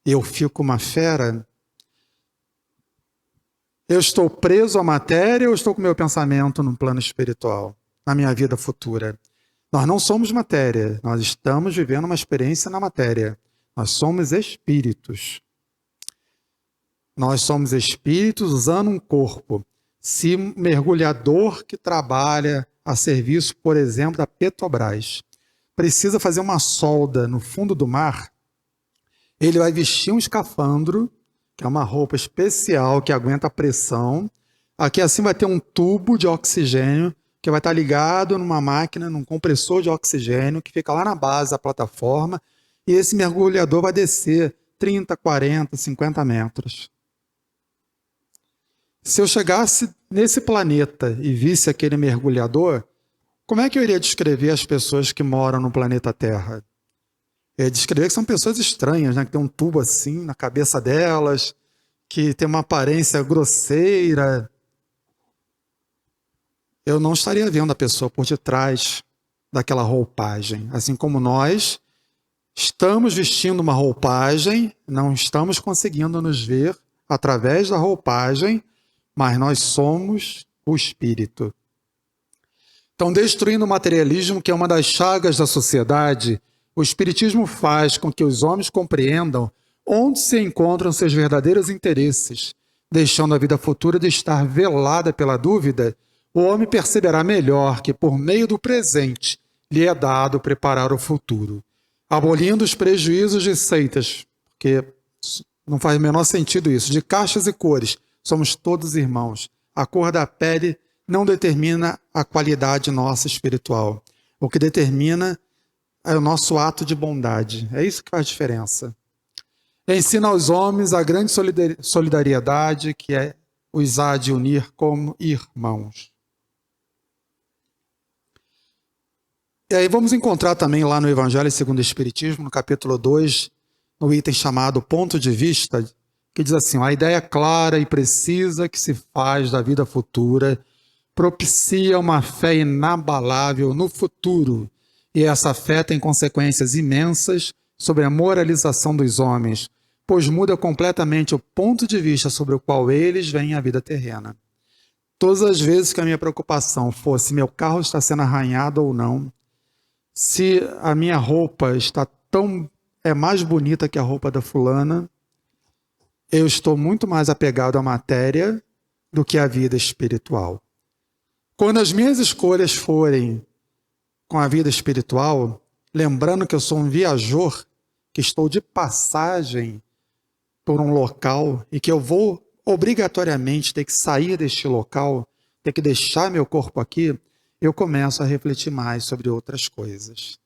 e eu fico uma fera? Eu estou preso à matéria ou estou com o meu pensamento no plano espiritual, na minha vida futura? Nós não somos matéria, nós estamos vivendo uma experiência na matéria. Nós somos espíritos. Nós somos espíritos usando um corpo. Se um mergulhador que trabalha a serviço, por exemplo, da Petrobras, precisa fazer uma solda no fundo do mar, ele vai vestir um escafandro, que é uma roupa especial que aguenta a pressão Aqui assim vai ter um tubo de oxigênio que vai estar ligado numa máquina, num compressor de oxigênio que fica lá na base da plataforma, e esse mergulhador vai descer 30, 40, 50 metros. Se eu chegasse nesse planeta e visse aquele mergulhador, como é que eu iria descrever as pessoas que moram no planeta Terra? Eu ia descrever que são pessoas estranhas, né? Que tem um tubo assim na cabeça delas, que tem uma aparência grosseira. Eu não estaria vendo a pessoa por detrás daquela roupagem. Assim como nós estamos vestindo uma roupagem, não estamos conseguindo nos ver através da roupagem, mas nós somos o Espírito. Então, destruindo o materialismo, que é uma das chagas da sociedade, o Espiritismo faz com que os homens compreendam onde se encontram seus verdadeiros interesses, deixando a vida futura de estar velada pela dúvida. O homem perceberá melhor que, por meio do presente, lhe é dado preparar o futuro, abolindo os prejuízos de seitas, porque não faz o menor sentido isso, de caixas e cores. Somos todos irmãos. A cor da pele não determina a qualidade nossa espiritual. O que determina é o nosso ato de bondade. É isso que faz diferença. Ensina aos homens a grande solidariedade que os há de unir como irmãos. E aí vamos encontrar também lá no Evangelho segundo o Espiritismo, no capítulo 2, no item chamado Ponto de Vista, que diz assim: a ideia clara e precisa que se faz da vida futura propicia uma fé inabalável no futuro, e essa fé tem consequências imensas sobre a moralização dos homens, pois muda completamente o ponto de vista sobre o qual eles veem a vida terrena. Todas as vezes que a minha preocupação fosse se meu carro está sendo arranhado ou não, se a minha roupa é mais bonita que a roupa da fulana, eu estou muito mais apegado à matéria do que à vida espiritual. Quando as minhas escolhas forem com a vida espiritual, lembrando que eu sou um viajor, que estou de passagem por um local e que eu vou obrigatoriamente ter que sair deste local, ter que deixar meu corpo aqui, eu começo a refletir mais sobre outras coisas.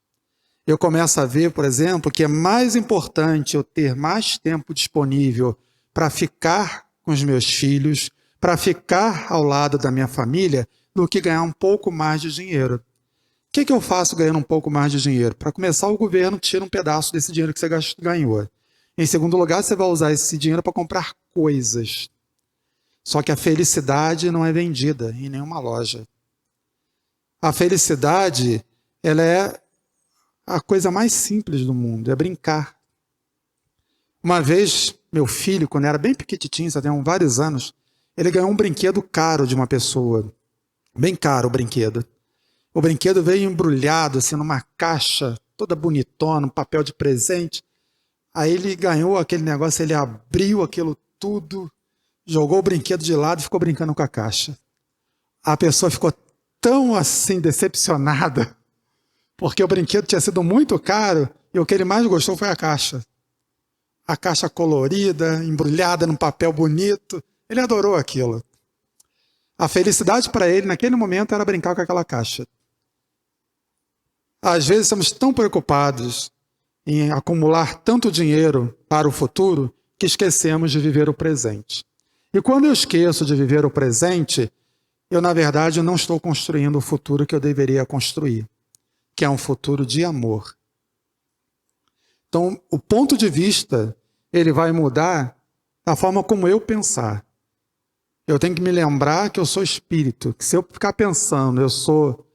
Eu começo a ver, por exemplo, que é mais importante eu ter mais tempo disponível para ficar com os meus filhos, para ficar ao lado da minha família, do que ganhar um pouco mais de dinheiro. O que eu faço ganhando um pouco mais de dinheiro? Para começar, o governo tira um pedaço desse dinheiro que você ganhou. Em segundo lugar, você vai usar esse dinheiro para comprar coisas. Só que a felicidade não é vendida em nenhuma loja. A felicidade, ela é a coisa mais simples do mundo, é brincar. Uma vez, meu filho, quando era bem pequititinho, já tem vários anos, ele ganhou um brinquedo caro de uma pessoa. Bem caro o brinquedo. O brinquedo veio embrulhado assim numa caixa, toda bonitona, um papel de presente. Aí ele ganhou aquele negócio, ele abriu aquilo tudo, jogou o brinquedo de lado e ficou brincando com a caixa. A pessoa ficou tão assim decepcionada, porque o brinquedo tinha sido muito caro e o que ele mais gostou foi a caixa. A caixa colorida, embrulhada num papel bonito. Ele adorou aquilo. A felicidade para ele, naquele momento, era brincar com aquela caixa. Às vezes, estamos tão preocupados em acumular tanto dinheiro para o futuro que esquecemos de viver o presente. E quando eu esqueço de viver o presente, eu, na verdade, não estou construindo o futuro que eu deveria construir, que é um futuro de amor. Então, o ponto de vista, ele vai mudar da forma como eu pensar. Eu tenho que me lembrar que eu sou espírito, que se eu ficar pensando, eu sou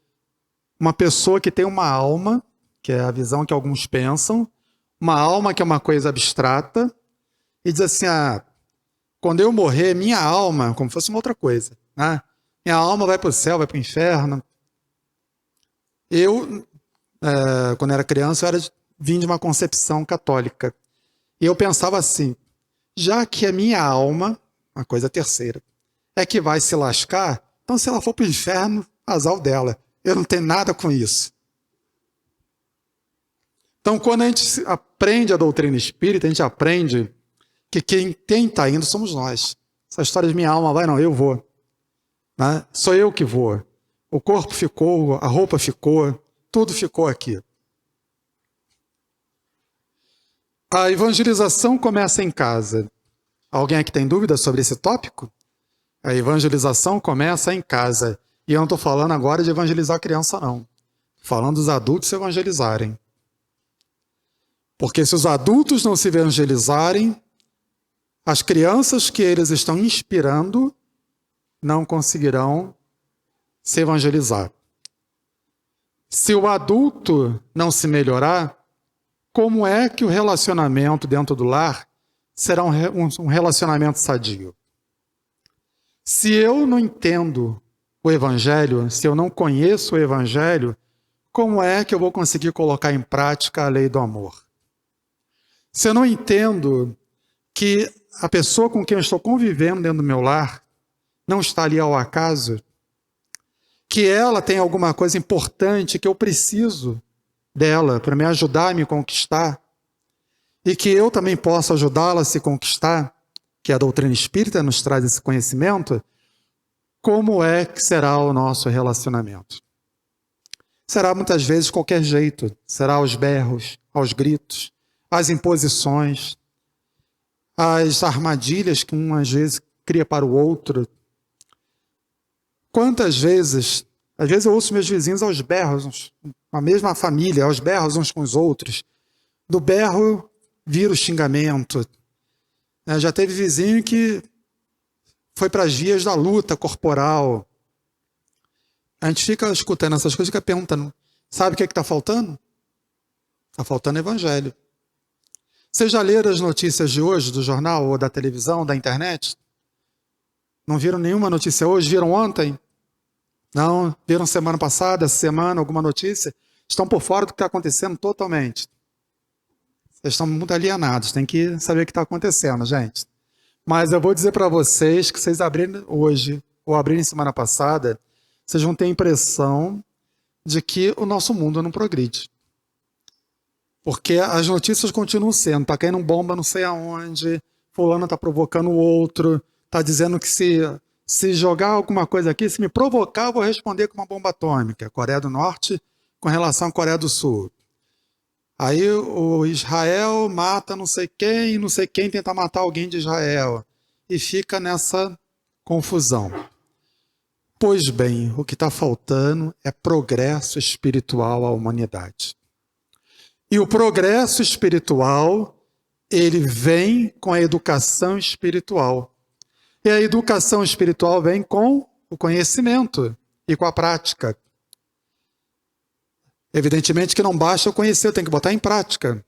uma pessoa que tem uma alma, que é a visão que alguns pensam, uma alma que é uma coisa abstrata, e diz assim, quando eu morrer, minha alma, como se fosse uma outra coisa, né? Minha alma vai para o céu, vai para o inferno. Eu, quando era criança, vim de uma concepção católica. E eu pensava assim, já que a minha alma, uma coisa terceira, é que vai se lascar, então se ela for para o inferno, azar dela. Eu não tenho nada com isso. Então, quando a gente aprende a doutrina espírita, a gente aprende que quem está indo somos nós. Essa história de minha alma vai, não, eu vou. né? Sou eu que vou. O corpo ficou, a roupa ficou, tudo ficou aqui. A evangelização começa em casa. Alguém aqui tem dúvida sobre esse tópico? A evangelização começa em casa. E eu não estou falando agora de evangelizar a criança, não. Estou falando dos adultos se evangelizarem. Porque se os adultos não se evangelizarem, as crianças que eles estão inspirando não conseguirão se evangelizar. Se o adulto não se melhorar, como é que o relacionamento dentro do lar será um relacionamento sadio? Se eu não entendo o Evangelho, se eu não conheço o Evangelho, como é que eu vou conseguir colocar em prática a lei do amor? Se eu não entendo que a pessoa com quem eu estou convivendo dentro do meu lar não está ali ao acaso, que ela tem alguma coisa importante que eu preciso dela para me ajudar a me conquistar, e que eu também possa ajudá-la a se conquistar, que a doutrina espírita nos traz esse conhecimento, como é que será o nosso relacionamento? Será muitas vezes de qualquer jeito, será aos berros, aos gritos, às imposições, às armadilhas que um às vezes cria para o outro. Quantas vezes, às vezes eu ouço meus vizinhos aos berros, a mesma família, aos berros uns com os outros. Do berro vira o xingamento. Já teve vizinho que foi para as vias da luta corporal. A gente fica escutando essas coisas e fica perguntando, sabe o que está faltando? Está faltando evangelho. Vocês já leram as notícias de hoje, do jornal, ou da televisão, da internet? Não viram nenhuma notícia hoje? Viram ontem? Não? Viram semana passada, essa semana, alguma notícia? Estão por fora do que está acontecendo totalmente. Vocês estão muito alienados, tem que saber o que está acontecendo, gente. Mas eu vou dizer para vocês que vocês abrirem hoje, ou abrirem semana passada, vocês vão ter a impressão de que o nosso mundo não progride. Porque as notícias continuam sendo, está caindo bomba não sei aonde, fulano está provocando o outro, está dizendo que se jogar alguma coisa aqui, se me provocar, eu vou responder com uma bomba atômica. Coreia do Norte com relação à Coreia do Sul. Aí o Israel mata não sei quem tenta matar alguém de Israel. E fica nessa confusão. Pois bem, o que está faltando é progresso espiritual à humanidade. E o progresso espiritual, ele vem com a educação espiritual. E a educação espiritual vem com o conhecimento e com a prática. Evidentemente que não basta eu conhecer, eu tenho que botar em prática.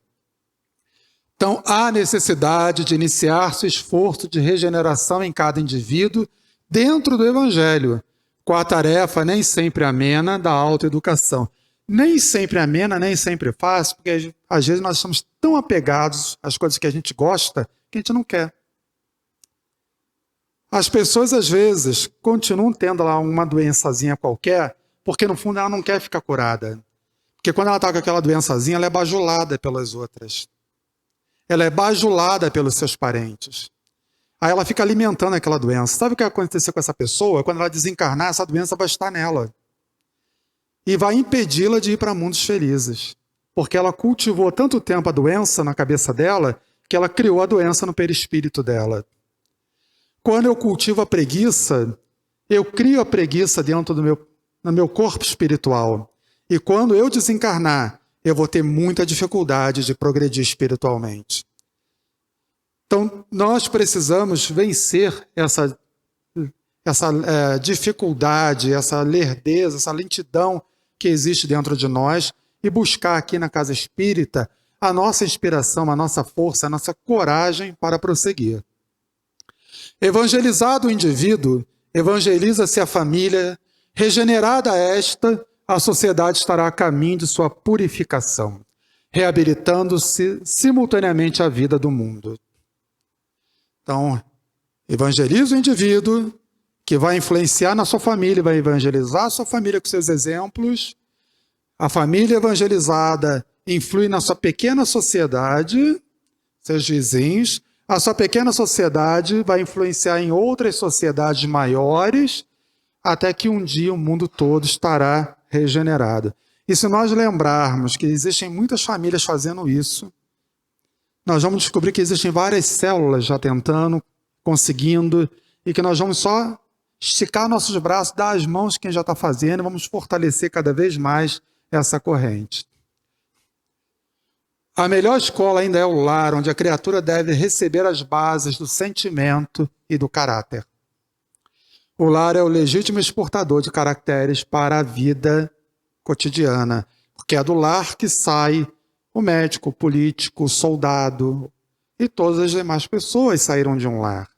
Então, há necessidade de iniciar-se o esforço de regeneração em cada indivíduo dentro do Evangelho, com a tarefa nem sempre amena da autoeducação. Nem sempre amena, nem sempre fácil, porque às vezes nós estamos tão apegados às coisas que a gente gosta, que a gente não quer. As pessoas, às vezes, continuam tendo lá uma doençazinha qualquer, porque no fundo ela não quer ficar curada. Porque quando ela está com aquela doençazinha, ela é bajulada pelas outras. Ela é bajulada pelos seus parentes. Aí ela fica alimentando aquela doença. Sabe o que vai acontecer com essa pessoa? Quando ela desencarnar, essa doença vai estar nela. E vai impedi-la de ir para mundos felizes. Porque ela cultivou tanto tempo a doença na cabeça dela, que ela criou a doença no perispírito dela. Quando eu cultivo a preguiça, eu crio a preguiça dentro do meu corpo espiritual. E quando eu desencarnar, eu vou ter muita dificuldade de progredir espiritualmente. Então, nós precisamos vencer essa dificuldade, essa lerdeza, essa lentidão que existe dentro de nós e buscar aqui na Casa Espírita a nossa inspiração, a nossa força, a nossa coragem para prosseguir. Evangelizado o indivíduo, evangeliza-se a família, regenerada esta, a sociedade estará a caminho de sua purificação, reabilitando-se simultaneamente a vida do mundo. Então, evangeliza o indivíduo, que vai influenciar na sua família, vai evangelizar a sua família com seus exemplos. A família evangelizada influi na sua pequena sociedade, seus vizinhos. A sua pequena sociedade vai influenciar em outras sociedades maiores. até que um dia o mundo todo estará regenerado. E se nós lembrarmos que existem muitas famílias fazendo isso, nós vamos descobrir que existem várias células já tentando, conseguindo, e que nós vamos só esticar nossos braços, dar as mãos quem já está fazendo, e vamos fortalecer cada vez mais essa corrente. A melhor escola ainda é o lar, onde a criatura deve receber as bases do sentimento e do caráter. O lar é o legítimo exportador de caracteres para a vida cotidiana, porque é do lar que sai o médico, o político, o soldado e todas as demais pessoas saíram de um lar.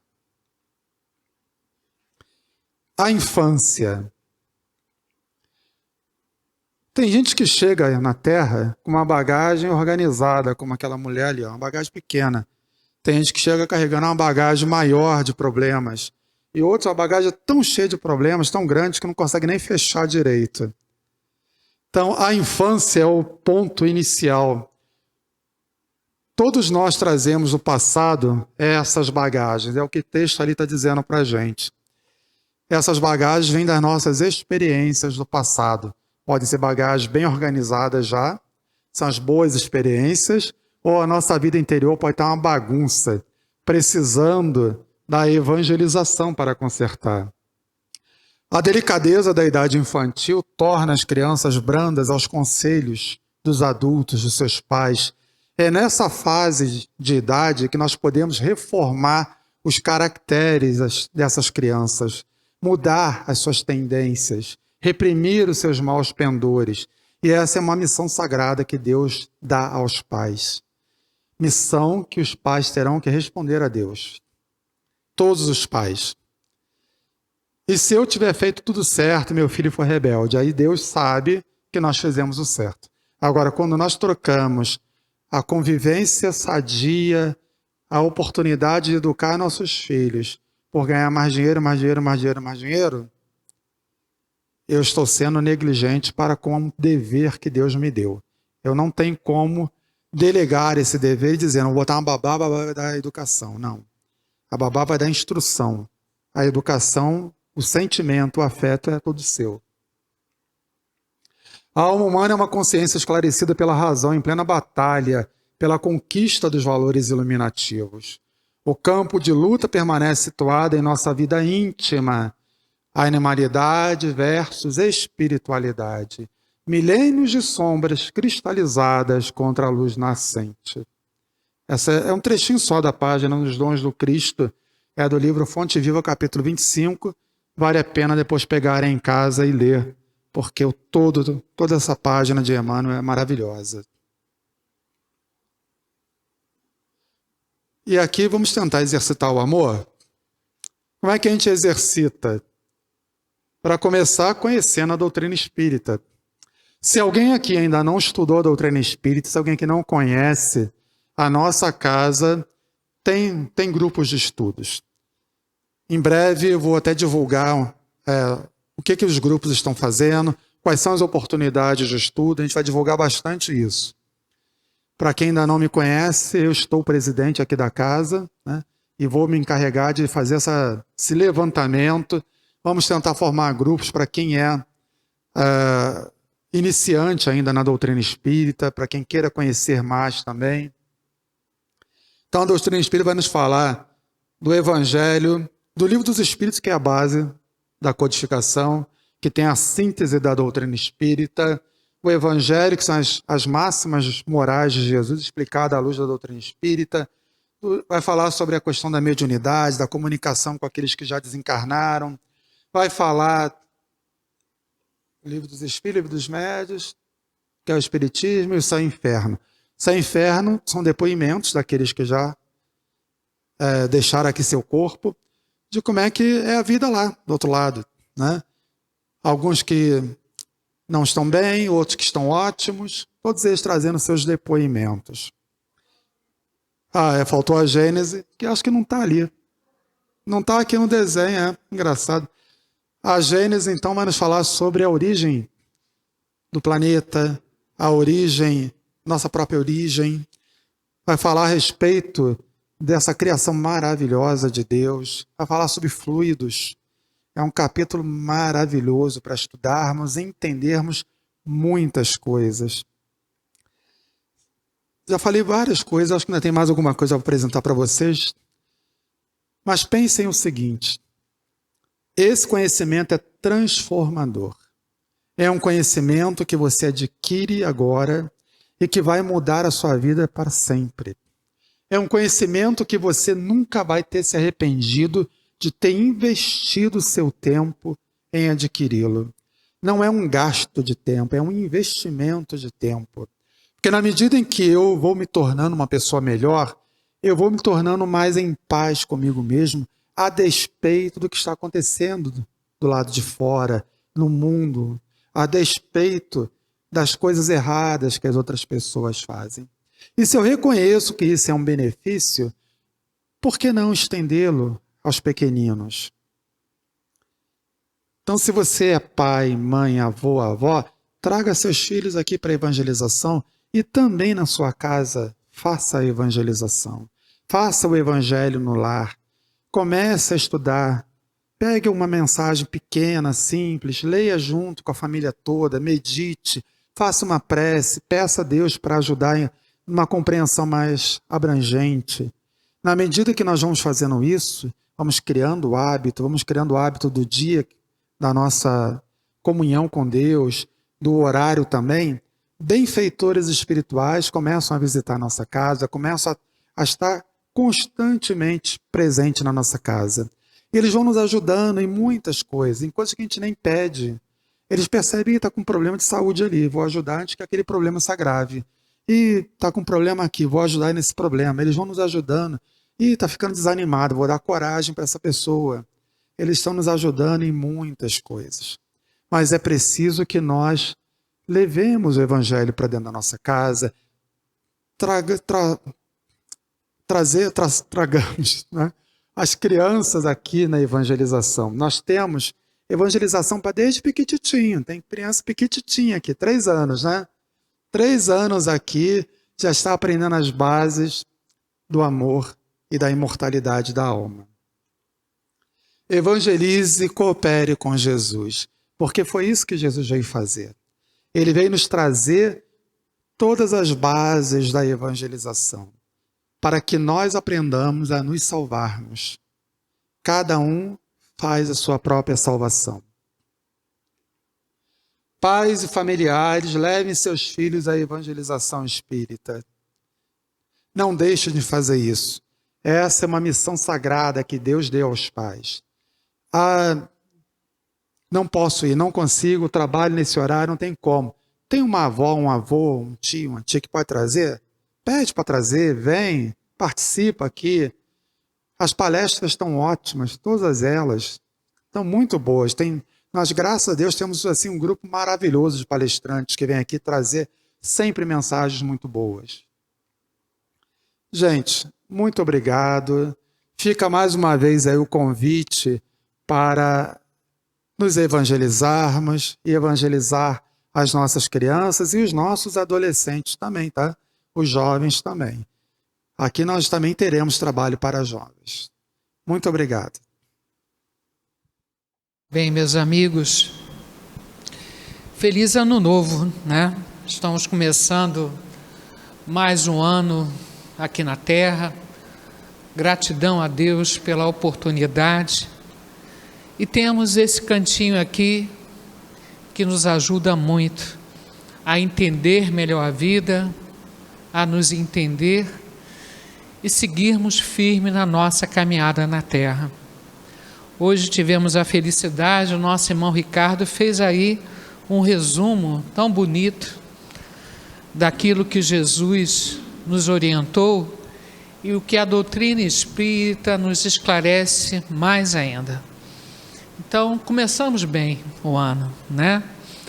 A infância. Tem gente que chega na Terra com uma bagagem organizada, como aquela mulher ali, uma bagagem pequena. Tem gente que chega carregando uma bagagem maior de problemas. E outros, a bagagem é tão cheia de problemas, tão grande, que não consegue nem fechar direito. Então, a infância é o ponto inicial. Todos nós trazemos do passado essas bagagens. É o que o texto ali está dizendo para a gente. Essas bagagens vêm das nossas experiências do passado. Podem ser bagagens bem organizadas já, são as boas experiências, ou a nossa vida interior pode estar uma bagunça, precisando da evangelização para consertar. A delicadeza da idade infantil torna as crianças brandas aos conselhos dos adultos, dos seus pais. É nessa fase de idade que nós podemos reformar os caracteres dessas crianças, mudar as suas tendências, reprimir os seus maus pendores. E essa é uma missão sagrada que Deus dá aos pais. Missão que os pais terão que responder a Deus. Todos os pais. E se eu tiver feito tudo certo, meu filho for rebelde, aí Deus sabe que nós fizemos o certo. Agora, quando nós trocamos a convivência sadia, a oportunidade de educar nossos filhos por ganhar mais dinheiro, mais dinheiro, mais dinheiro, mais dinheiro, eu estou sendo negligente para com o dever que Deus me deu. Eu não tenho como delegar esse dever dizendo, vou botar uma babá, a babá vai dar educação. Não. A babá vai dar instrução. A educação, o sentimento, o afeto é todo seu. A alma humana é uma consciência esclarecida pela razão, em plena batalha, pela conquista dos valores iluminativos. O campo de luta permanece situado em nossa vida íntima. Animalidade versus espiritualidade. Milênios de sombras cristalizadas contra a luz nascente. Essa é um trechinho só da página dos Dons do Cristo. É do livro Fonte Viva, capítulo 25. Vale a pena depois pegarem em casa e ler, porque toda essa página de Emmanuel é maravilhosa. E aqui vamos tentar exercitar o amor. Como é que a gente exercita? Para começar, conhecendo a doutrina espírita. Se alguém aqui ainda não estudou a doutrina espírita, se alguém que não conhece, a nossa casa tem grupos de estudos. Em breve eu vou até divulgar o que os grupos estão fazendo, quais são as oportunidades de estudo, a gente vai divulgar bastante isso. Para quem ainda não me conhece, eu estou presidente aqui da casa, né, e vou me encarregar de fazer esse levantamento. Vamos tentar formar grupos para quem é iniciante ainda na doutrina espírita, para quem queira conhecer mais também. Então, a doutrina espírita vai nos falar do Evangelho, do Livro dos Espíritos, que é a base da codificação, que tem a síntese da doutrina espírita, o Evangelho, que são as máximas morais de Jesus, explicada à luz da doutrina espírita, vai falar sobre a questão da mediunidade, da comunicação com aqueles que já desencarnaram, vai falar do Livro dos Espíritos, Livro dos Médios, que é o Espiritismo, e o Céu e Inferno. Céu e Inferno são depoimentos daqueles que já deixaram aqui seu corpo, de como é que é a vida lá, do outro lado, né? Alguns que não estão bem, outros que estão ótimos, todos eles trazendo seus depoimentos. Faltou a Gênese, que acho que não está ali. Não está aqui no desenho, é engraçado. A Gênese, então, vai nos falar sobre a origem do planeta, a origem, nossa própria origem. Vai falar a respeito dessa criação maravilhosa de Deus. Vai falar sobre fluidos. É um capítulo maravilhoso para estudarmos e entendermos muitas coisas. Já falei várias coisas, acho que ainda tem mais alguma coisa para apresentar para vocês. Mas pensem o seguinte: esse conhecimento é transformador. É um conhecimento que você adquire agora e que vai mudar a sua vida para sempre. É um conhecimento que você nunca vai ter se arrependido de ter investido seu tempo em adquiri-lo. Não é um gasto de tempo, é um investimento de tempo. Porque na medida em que eu vou me tornando uma pessoa melhor, eu vou me tornando mais em paz comigo mesmo, a despeito do que está acontecendo do lado de fora, no mundo, a despeito das coisas erradas que as outras pessoas fazem. E se eu reconheço que isso é um benefício, por que não estendê-lo aos pequeninos? Então, se você é pai, mãe, avô, avó, traga seus filhos aqui para a evangelização e também na sua casa faça a evangelização. Faça o evangelho no lar. Comece a estudar. Pegue uma mensagem pequena, simples, leia junto com a família toda, medite, faça uma prece, peça a Deus para ajudar em uma compreensão mais abrangente. Na medida que nós vamos fazendo isso, vamos criando o hábito do dia, da nossa comunhão com Deus, do horário também. Benfeitores espirituais começam a visitar a nossa casa, começam a estar constantemente presente na nossa casa. E eles vão nos ajudando em muitas coisas, em coisas que a gente nem pede. Eles percebem que está com um problema de saúde ali, vou ajudar antes que aquele problema se agrave. E está com um problema aqui, vou ajudar nesse problema. Eles vão nos ajudando. E está ficando desanimado, vou dar coragem para essa pessoa. Eles estão nos ajudando em muitas coisas. Mas é preciso que nós levemos o evangelho para dentro da nossa casa, tragamos, né, as crianças aqui na evangelização. Nós temos evangelização para desde pequititinho. Tem criança pequititinha aqui, 3 anos, né? 3 anos aqui, já está aprendendo as bases do amor e da imortalidade da alma. Evangelize e coopere com Jesus, porque foi isso que Jesus veio fazer. Ele veio nos trazer todas as bases da evangelização, para que nós aprendamos a nos salvarmos. Cada um faz a sua própria salvação. Pais e familiares, levem seus filhos à evangelização espírita. Não deixem de fazer isso. Essa é uma missão sagrada que Deus deu aos pais. Não posso ir, não consigo, trabalho nesse horário, não tem como. Tem uma avó, um avô, um tio, uma tia que pode trazer? Pede para trazer, vem, participa aqui. As palestras estão ótimas, todas elas estão muito boas. Nós, graças a Deus, temos assim, um grupo maravilhoso de palestrantes que vem aqui trazer sempre mensagens muito boas. Gente, muito obrigado. Fica mais uma vez aí o convite para nos evangelizarmos e evangelizar as nossas crianças e os nossos adolescentes também, tá? Os jovens também. Aqui nós também teremos trabalho para jovens. Muito obrigado. Bem, meus amigos, feliz ano novo, né? Estamos começando mais um ano aqui na Terra. Gratidão a Deus pela oportunidade. E temos esse cantinho aqui que nos ajuda muito a entender melhor a vida, a nos entender e seguirmos firme na nossa caminhada na Terra. Hoje tivemos a felicidade, o nosso irmão Ricardo fez aí um resumo tão bonito daquilo que Jesus nos orientou e o que a doutrina espírita nos esclarece mais ainda. Então, começamos bem o ano, né?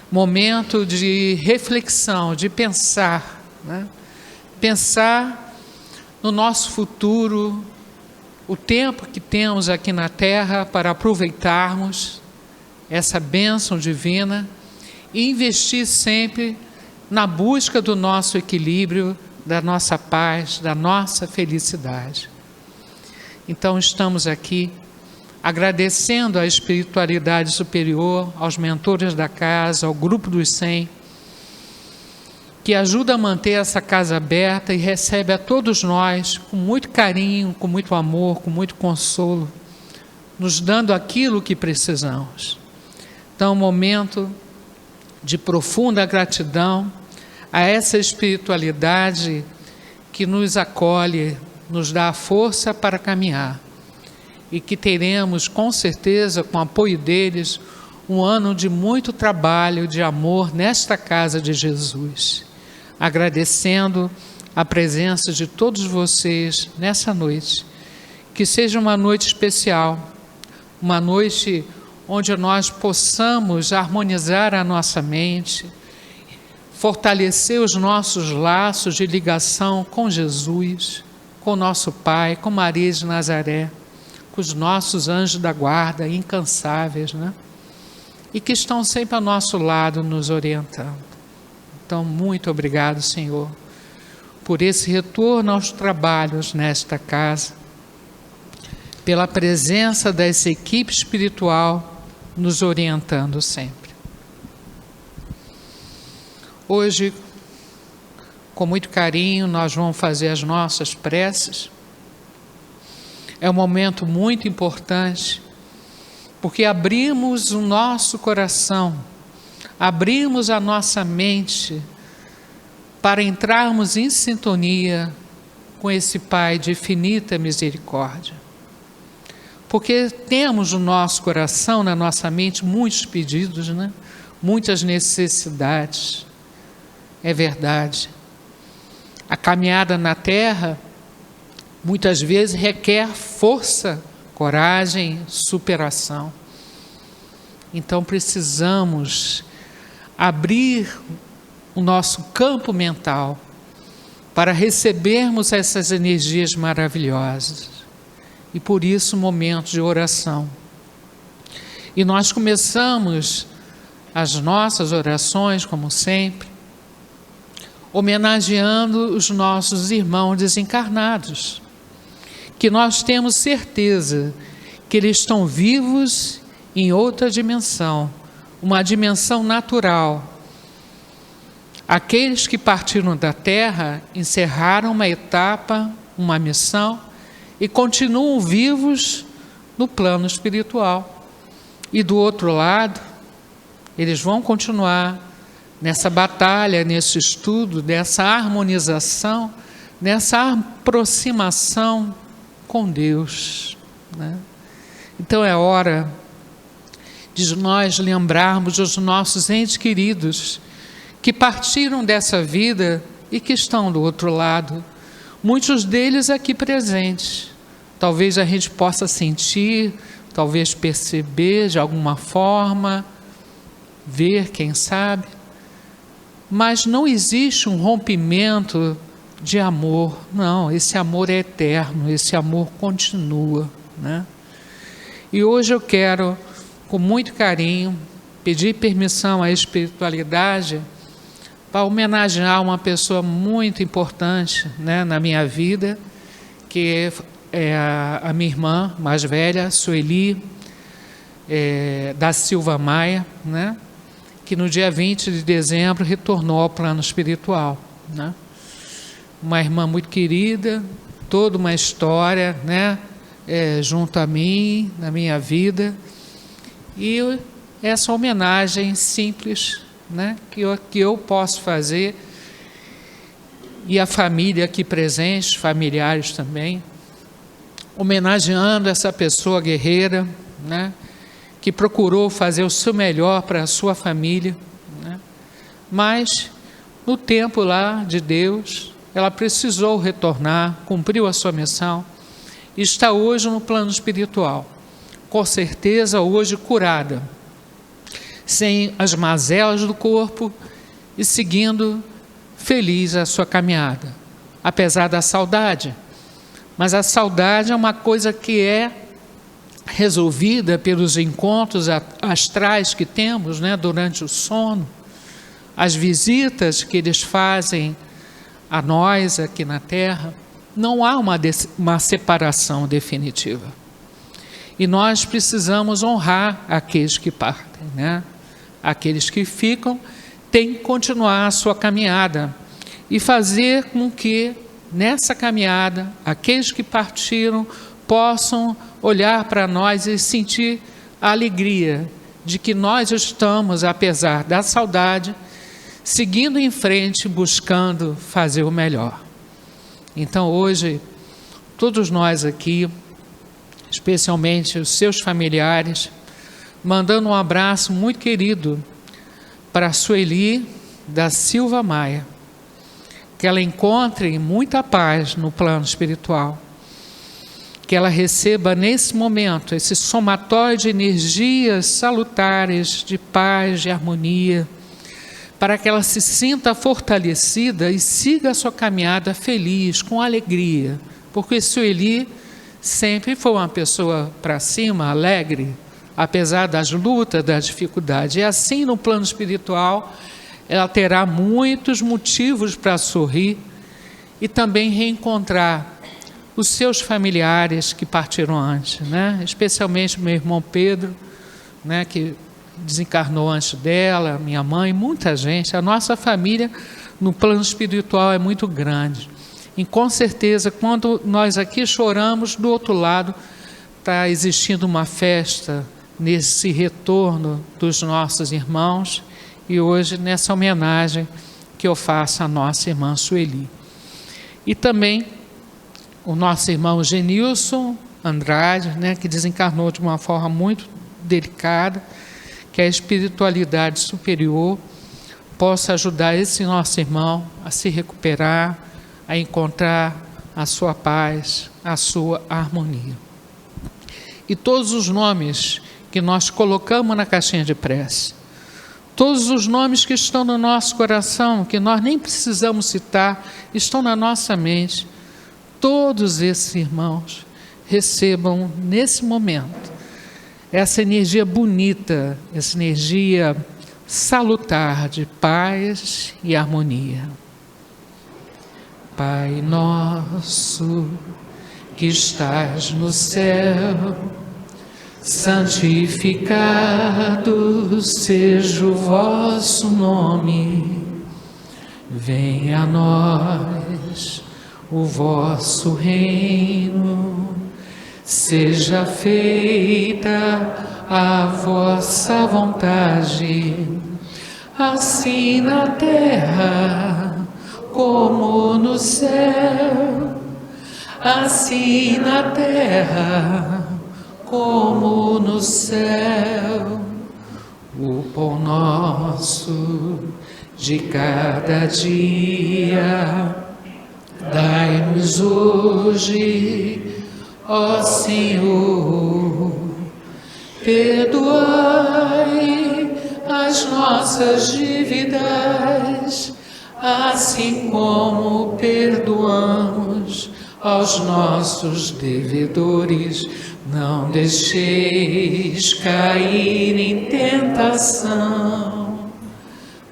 Momento de reflexão, de pensar, né? Pensar no nosso futuro, o tempo que temos aqui na Terra para aproveitarmos essa bênção divina e investir sempre na busca do nosso equilíbrio, da nossa paz, da nossa felicidade. Então, estamos aqui agradecendo à espiritualidade superior, aos mentores da casa, ao grupo dos 100, que ajuda a manter essa casa aberta e recebe a todos nós com muito carinho, com muito amor, com muito consolo, nos dando aquilo que precisamos. Então, um momento de profunda gratidão a essa espiritualidade que nos acolhe, nos dá a força para caminhar, e que teremos, com certeza, com o apoio deles, um ano de muito trabalho, de amor nesta casa de Jesus. Agradecendo a presença de todos vocês nessa noite. Que seja uma noite especial, uma noite onde nós possamos harmonizar a nossa mente, fortalecer os nossos laços de ligação com Jesus, com nosso Pai, com Maria de Nazaré, com os nossos anjos da guarda incansáveis, né? E que estão sempre ao nosso lado nos orientando. Então, muito obrigado, Senhor, por esse retorno aos trabalhos nesta casa, pela presença dessa equipe espiritual nos orientando sempre. Hoje, com muito carinho, nós vamos fazer as nossas preces. É um momento muito importante, porque abrimos o nosso coração, abrimos a nossa mente para entrarmos em sintonia com esse Pai de infinita misericórdia. Porque temos no nosso coração, na nossa mente, muitos pedidos, né? Muitas necessidades. É verdade. A caminhada na terra muitas vezes requer força, coragem, superação. Então precisamos abrir o nosso campo mental para recebermos essas energias maravilhosas. E por isso, momento de oração. E nós começamos as nossas orações, como sempre, homenageando os nossos irmãos desencarnados, que nós temos certeza que eles estão vivos em outra dimensão, uma dimensão natural. Aqueles que partiram da Terra encerraram uma etapa, uma missão, e continuam vivos no plano espiritual. E do outro lado, eles vão continuar nessa batalha, nesse estudo, nessa harmonização, nessa aproximação com Deus, né? Então é hora de nós lembrarmos os nossos entes queridos que partiram dessa vida e que estão do outro lado. Muitos deles aqui presentes. Talvez a gente possa sentir, talvez perceber de alguma forma, ver, quem sabe. Mas não existe um rompimento de amor. Não, esse amor é eterno, esse amor continua, né? E hoje eu quero, com muito carinho, pedir permissão à espiritualidade para homenagear uma pessoa muito importante, né, na minha vida, que é a minha irmã mais velha, Sueli da Silva Maia, né, que no dia 20 de dezembro retornou ao plano espiritual, né? Uma irmã muito querida, toda uma história, né, junto a mim, na minha vida, e essa homenagem simples, né, que eu posso fazer, e a família aqui presente, familiares também, homenageando essa pessoa guerreira, né, que procurou fazer o seu melhor para a sua família, né, mas no tempo lá de Deus, ela precisou retornar, cumpriu a sua missão, e está hoje no plano espiritual, com certeza hoje curada, sem as mazelas do corpo e seguindo feliz a sua caminhada, apesar da saudade. Mas a saudade é uma coisa que é resolvida pelos encontros astrais que temos, né, durante o sono, as visitas que eles fazem a nós aqui na Terra. Não há uma separação definitiva. E nós precisamos honrar aqueles que partem, né? Aqueles que ficam têm que continuar a sua caminhada e fazer com que, nessa caminhada, aqueles que partiram possam olhar para nós e sentir a alegria de que nós estamos, apesar da saudade, seguindo em frente, buscando fazer o melhor. Então, hoje, todos nós aqui, especialmente os seus familiares, mandando um abraço muito querido para a Sueli da Silva Maia, que ela encontre muita paz no plano espiritual, que ela receba nesse momento esse somatório de energias salutares, de paz, de harmonia, para que ela se sinta fortalecida e siga a sua caminhada feliz, com alegria, porque Sueli sempre foi uma pessoa para cima, alegre, apesar das lutas, das dificuldades. E assim, no plano espiritual, ela terá muitos motivos para sorrir e também reencontrar os seus familiares que partiram antes, né? Especialmente meu irmão Pedro, né, que desencarnou antes dela, minha mãe, muita gente. A nossa família no plano espiritual é muito grande. E com certeza, quando nós aqui choramos, do outro lado está existindo uma festa nesse retorno dos nossos irmãos, e hoje nessa homenagem que eu faço à nossa irmã Sueli. E também o nosso irmão Genilson Andrade, né, que desencarnou de uma forma muito delicada, que a espiritualidade superior possa ajudar esse nosso irmão a se recuperar, a encontrar a sua paz, a sua harmonia. E todos os nomes que nós colocamos na caixinha de prece, todos os nomes que estão no nosso coração, que nós nem precisamos citar, estão na nossa mente, todos esses irmãos recebam nesse momento essa energia bonita, essa energia salutar de paz e harmonia. Pai nosso, que estás no céu, santificado seja o vosso nome. Venha a nós o vosso reino, seja feita a vossa vontade, assim na terra como no céu, assim na terra como no céu. O pão nosso de cada dia dai-nos hoje, ó Senhor. Perdoai as nossas dívidas, assim como perdoamos aos nossos devedores. Não deixeis cair em tentação,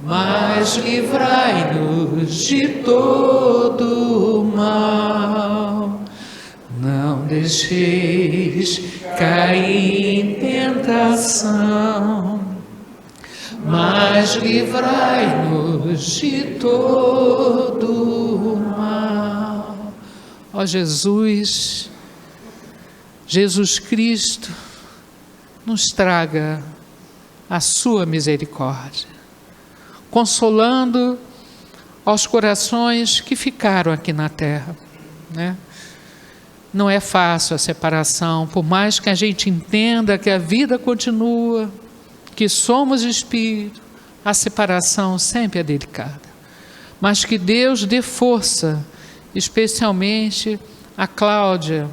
mas livrai-nos de todo o mal. Não deixeis cair em tentação, mas livrai-nos de todo o mal. Ó Jesus, Jesus Cristo, nos traga a sua misericórdia, consolando aos corações que ficaram aqui na terra, né? Não é fácil a separação, por mais que a gente entenda que a vida continua, que somos espírito, a separação sempre é delicada. Mas que Deus dê força, especialmente a Cláudia,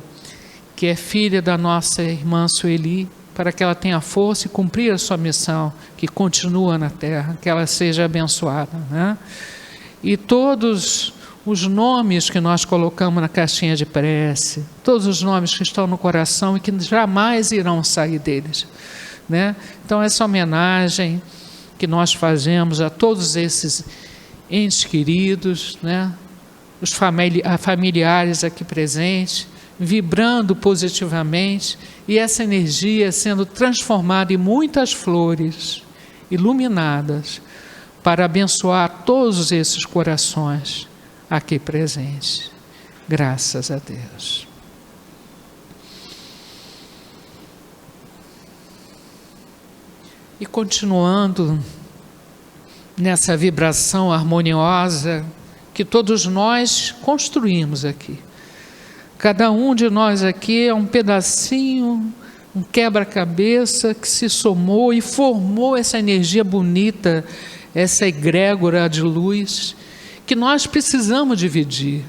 que é filha da nossa irmã Sueli, para que ela tenha força e cumprir a sua missão, que continua na terra, que ela seja abençoada, né? E todos os nomes que nós colocamos na caixinha de prece, todos os nomes que estão no coração e que jamais irão sair deles, né? Então, essa homenagem que nós fazemos a todos esses entes queridos, né? Os familiares aqui presentes, vibrando positivamente e essa energia sendo transformada em muitas flores iluminadas para abençoar todos esses corações aqui presentes. Graças a Deus. E continuando nessa vibração harmoniosa que todos nós construímos aqui. Cada um de nós aqui é um pedacinho, um quebra-cabeça que se somou e formou essa energia bonita, essa egrégora de luz que nós precisamos dividir.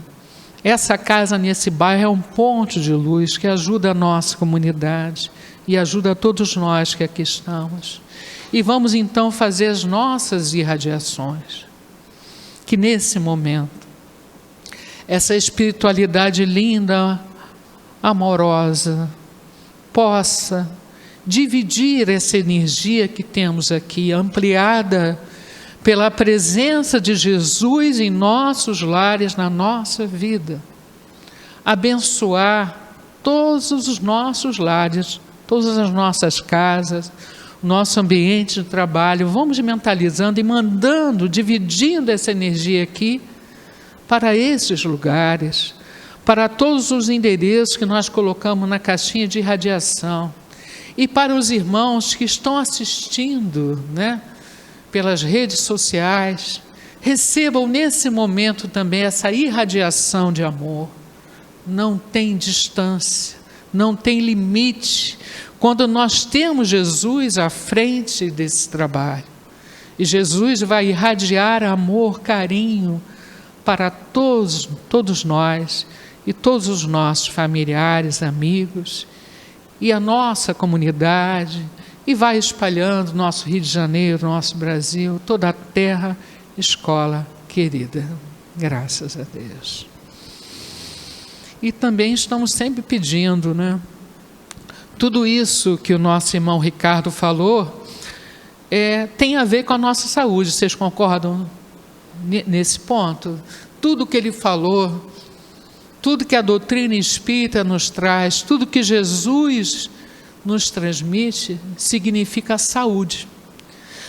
Essa casa nesse bairro é um ponto de luz que ajuda a nossa comunidade e ajuda a todos nós que aqui estamos. E vamos então fazer as nossas irradiações. Que nesse momento, essa espiritualidade linda, amorosa, possa dividir essa energia que temos aqui, ampliada pela presença de Jesus em nossos lares, na nossa vida. Abençoar todos os nossos lares, todas as nossas casas, nosso ambiente de trabalho. Vamos mentalizando e mandando, dividindo essa energia aqui para esses lugares, para todos os endereços que nós colocamos na caixinha de radiação e para os irmãos que estão assistindo, pelas redes sociais. Recebam nesse momento também essa irradiação de amor. Não tem distância, não tem limite. Quando nós temos Jesus à frente desse trabalho, e Jesus vai irradiar amor, carinho para todos nós e todos os nossos familiares, amigos e a nossa comunidade, e vai espalhando nosso Rio de Janeiro, nosso Brasil, toda a terra, escola querida. Graças a Deus. E também estamos sempre pedindo, tudo isso que o nosso irmão Ricardo falou tem a ver com a nossa saúde. Vocês concordam nesse ponto? Tudo que ele falou, tudo que a doutrina espírita nos traz, tudo que Jesus nos transmite, significa saúde.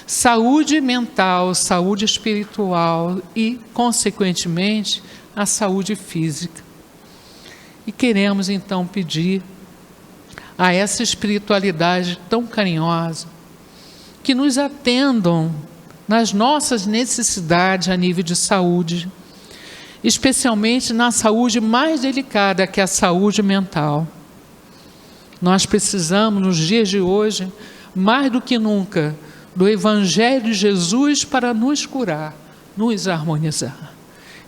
Saúde mental, saúde espiritual e, consequentemente, a saúde física. E queremos então pedir a essa espiritualidade tão carinhosa que nos atendam nas nossas necessidades a nível de saúde, especialmente na saúde mais delicada, que é a saúde mental. Nós precisamos, nos dias de hoje, mais do que nunca, do Evangelho de Jesus para nos curar, nos harmonizar.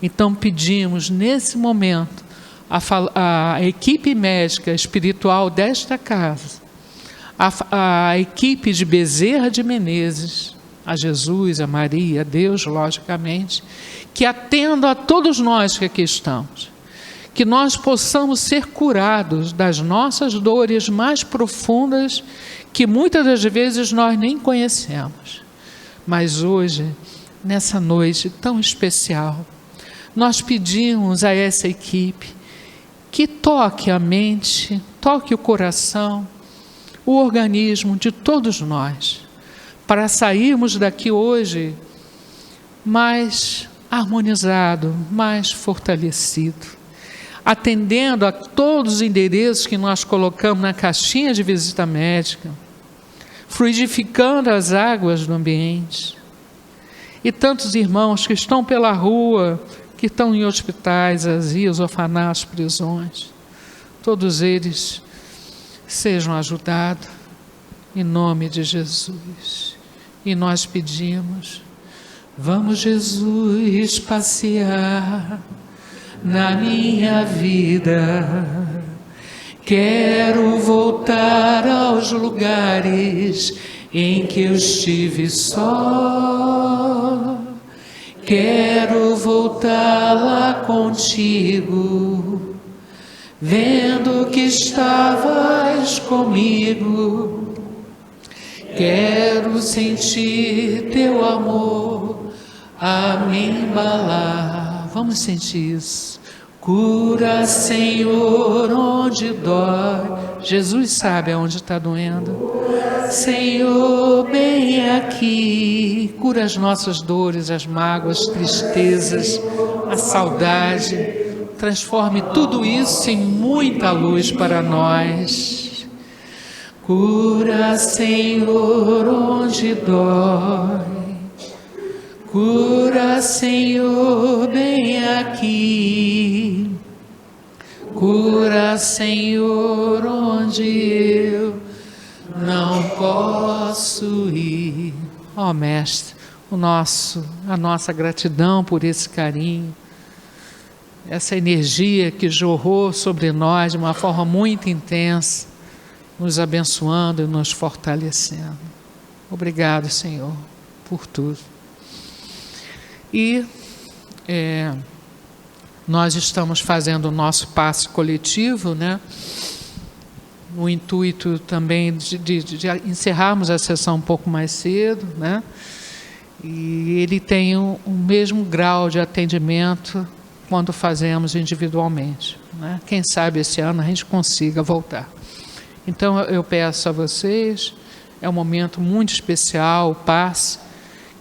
Então pedimos nesse momento a equipe médica espiritual desta casa, a equipe de Bezerra de Menezes, a Jesus, a Maria, a Deus, logicamente, que atenda a todos nós que aqui estamos, que nós possamos ser curados das nossas dores mais profundas, que muitas das vezes nós nem conhecemos. Mas hoje, nessa noite tão especial, nós pedimos a essa equipe que toque a mente, toque o coração, o organismo de todos nós, para sairmos daqui hoje mais harmonizado, mais fortalecido, atendendo a todos os endereços que nós colocamos na caixinha de visita médica, fluidificando as águas do ambiente. E tantos irmãos que estão pela rua, que estão em hospitais, asilos, orfanatos, prisões, todos eles sejam ajudados em nome de Jesus. E nós pedimos: vamos, Jesus, passear na minha vida. Quero voltar aos lugares em que eu estive só. Quero voltar lá contigo, vendo que estavas comigo. Quero sentir teu amor a me embalar. Vamos sentir isso Cura, Senhor, onde dói. Jesus sabe aonde está doendo. Senhor, bem aqui. Cura as nossas dores, as mágoas, as tristezas, a saudade. Transforme tudo isso em muita luz para nós. Cura, Senhor, onde dói. Cura, Senhor, bem aqui. Cura, Senhor, onde eu não posso ir. Ó Mestre, a nossa gratidão por esse carinho, essa energia que jorrou sobre nós de uma forma muito intensa, nos abençoando e nos fortalecendo. Obrigado, Senhor, por tudo. E nós estamos fazendo o nosso passe coletivo, né? No intuito também de encerrarmos a sessão um pouco mais cedo, né? E ele tem o mesmo grau de atendimento quando fazemos individualmente, né? Quem sabe esse ano a gente consiga voltar. Então eu peço a vocês, é um momento muito especial, o passe,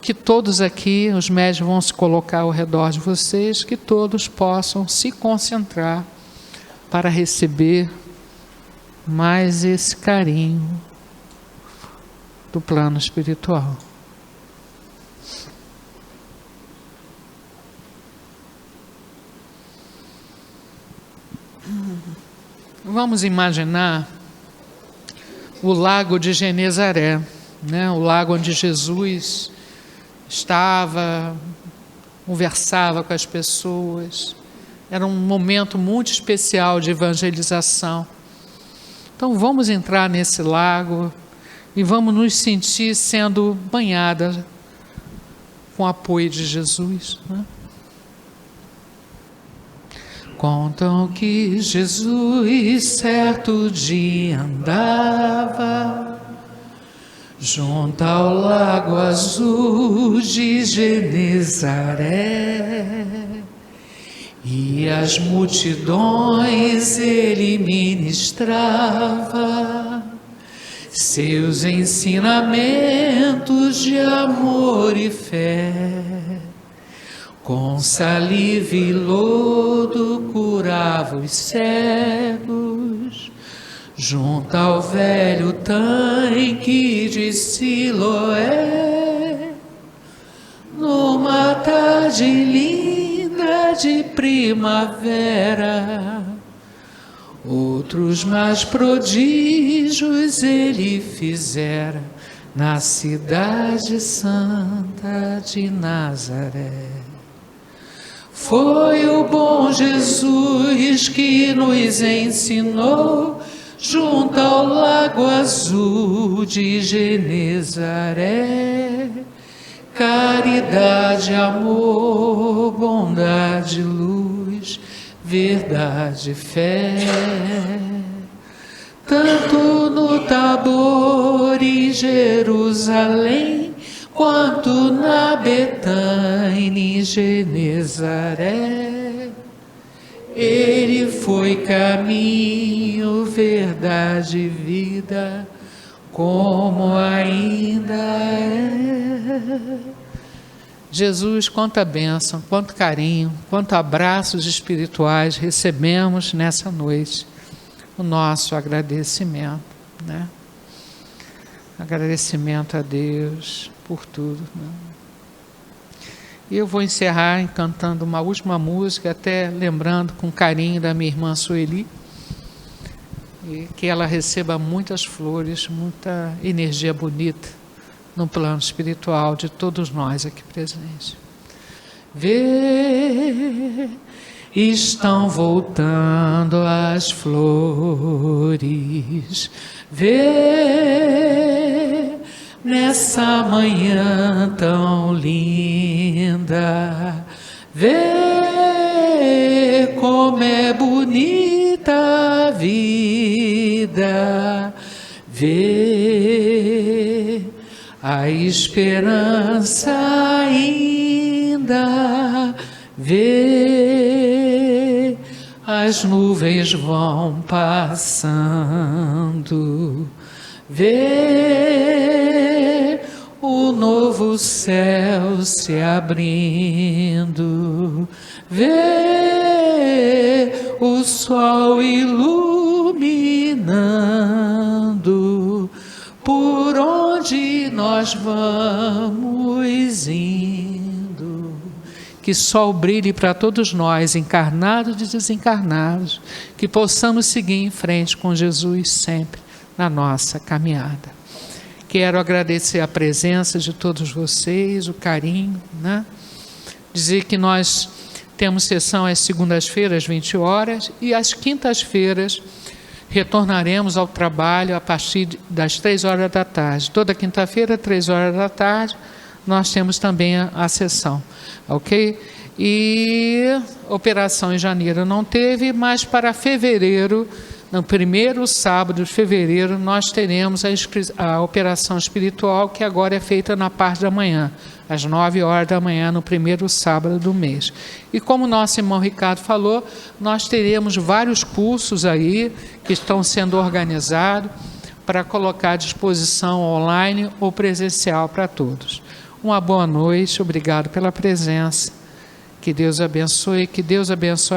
que todos aqui, os médios vão se colocar ao redor de vocês, que todos possam se concentrar para receber mais esse carinho do plano espiritual. Vamos imaginar o lago de Genezaré, né? O lago onde Jesus estava, conversava com as pessoas. Era um momento muito especial de evangelização. Então vamos entrar nesse lago e vamos nos sentir sendo banhadas com o apoio de Jesus, né? Contam que Jesus certo dia andava junto ao lago azul de Genezaré, e as multidões ele ministrava seus ensinamentos de amor e fé. Com saliva e lodo curava os cegos, junto ao velho tanque de Siloé, numa tarde linda de primavera. Outros mais prodígios ele fizera na cidade santa de Nazaré. Foi o bom Jesus que nos ensinou junto ao lago azul de Genezaré, caridade, amor, bondade, luz, verdade, fé. Tanto no Tabor e Jerusalém, quanto na Betânia e Genezaré, ele foi caminho, verdade e vida, como ainda é. Jesus, quanta bênção, quanto carinho, quanto abraços espirituais recebemos nessa noite. O nosso agradecimento, né? Agradecimento a Deus por tudo, né? E eu vou encerrar cantando uma última música, até lembrando com carinho da minha irmã Sueli, e que ela receba muitas flores, muita energia bonita no plano espiritual de todos nós aqui presentes. Vê, estão voltando as flores, vê, nessa manhã tão linda, vê como é bonita a vida, vê a esperança ainda, vê as nuvens vão passando, vê o novo céu se abrindo, vê o sol iluminando, por onde nós vamos indo. Que sol brilhe para todos nós, encarnados e desencarnados, que possamos seguir em frente com Jesus sempre na nossa caminhada. Quero agradecer a presença de todos vocês, o carinho, né? Dizer que nós temos sessão às segundas-feiras, 20 horas, e às quintas-feiras retornaremos ao trabalho a partir das 3 horas da tarde. Toda quinta-feira, 3 horas da tarde, nós temos também a sessão, ok? E operação em janeiro não teve, mas para fevereiro, no primeiro sábado de fevereiro, nós teremos a operação espiritual, que agora é feita na parte da manhã, às 9 horas da manhã, no primeiro sábado do mês. E como o nosso irmão Ricardo falou, nós teremos vários cursos aí, que estão sendo organizados, para colocar à disposição online ou presencial para todos. Uma boa noite, obrigado pela presença, que Deus abençoe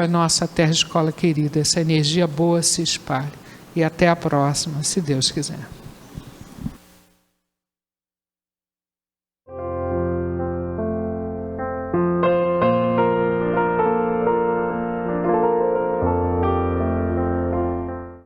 a nossa terra escola querida, essa energia boa se espalhe, e até a próxima, se Deus quiser.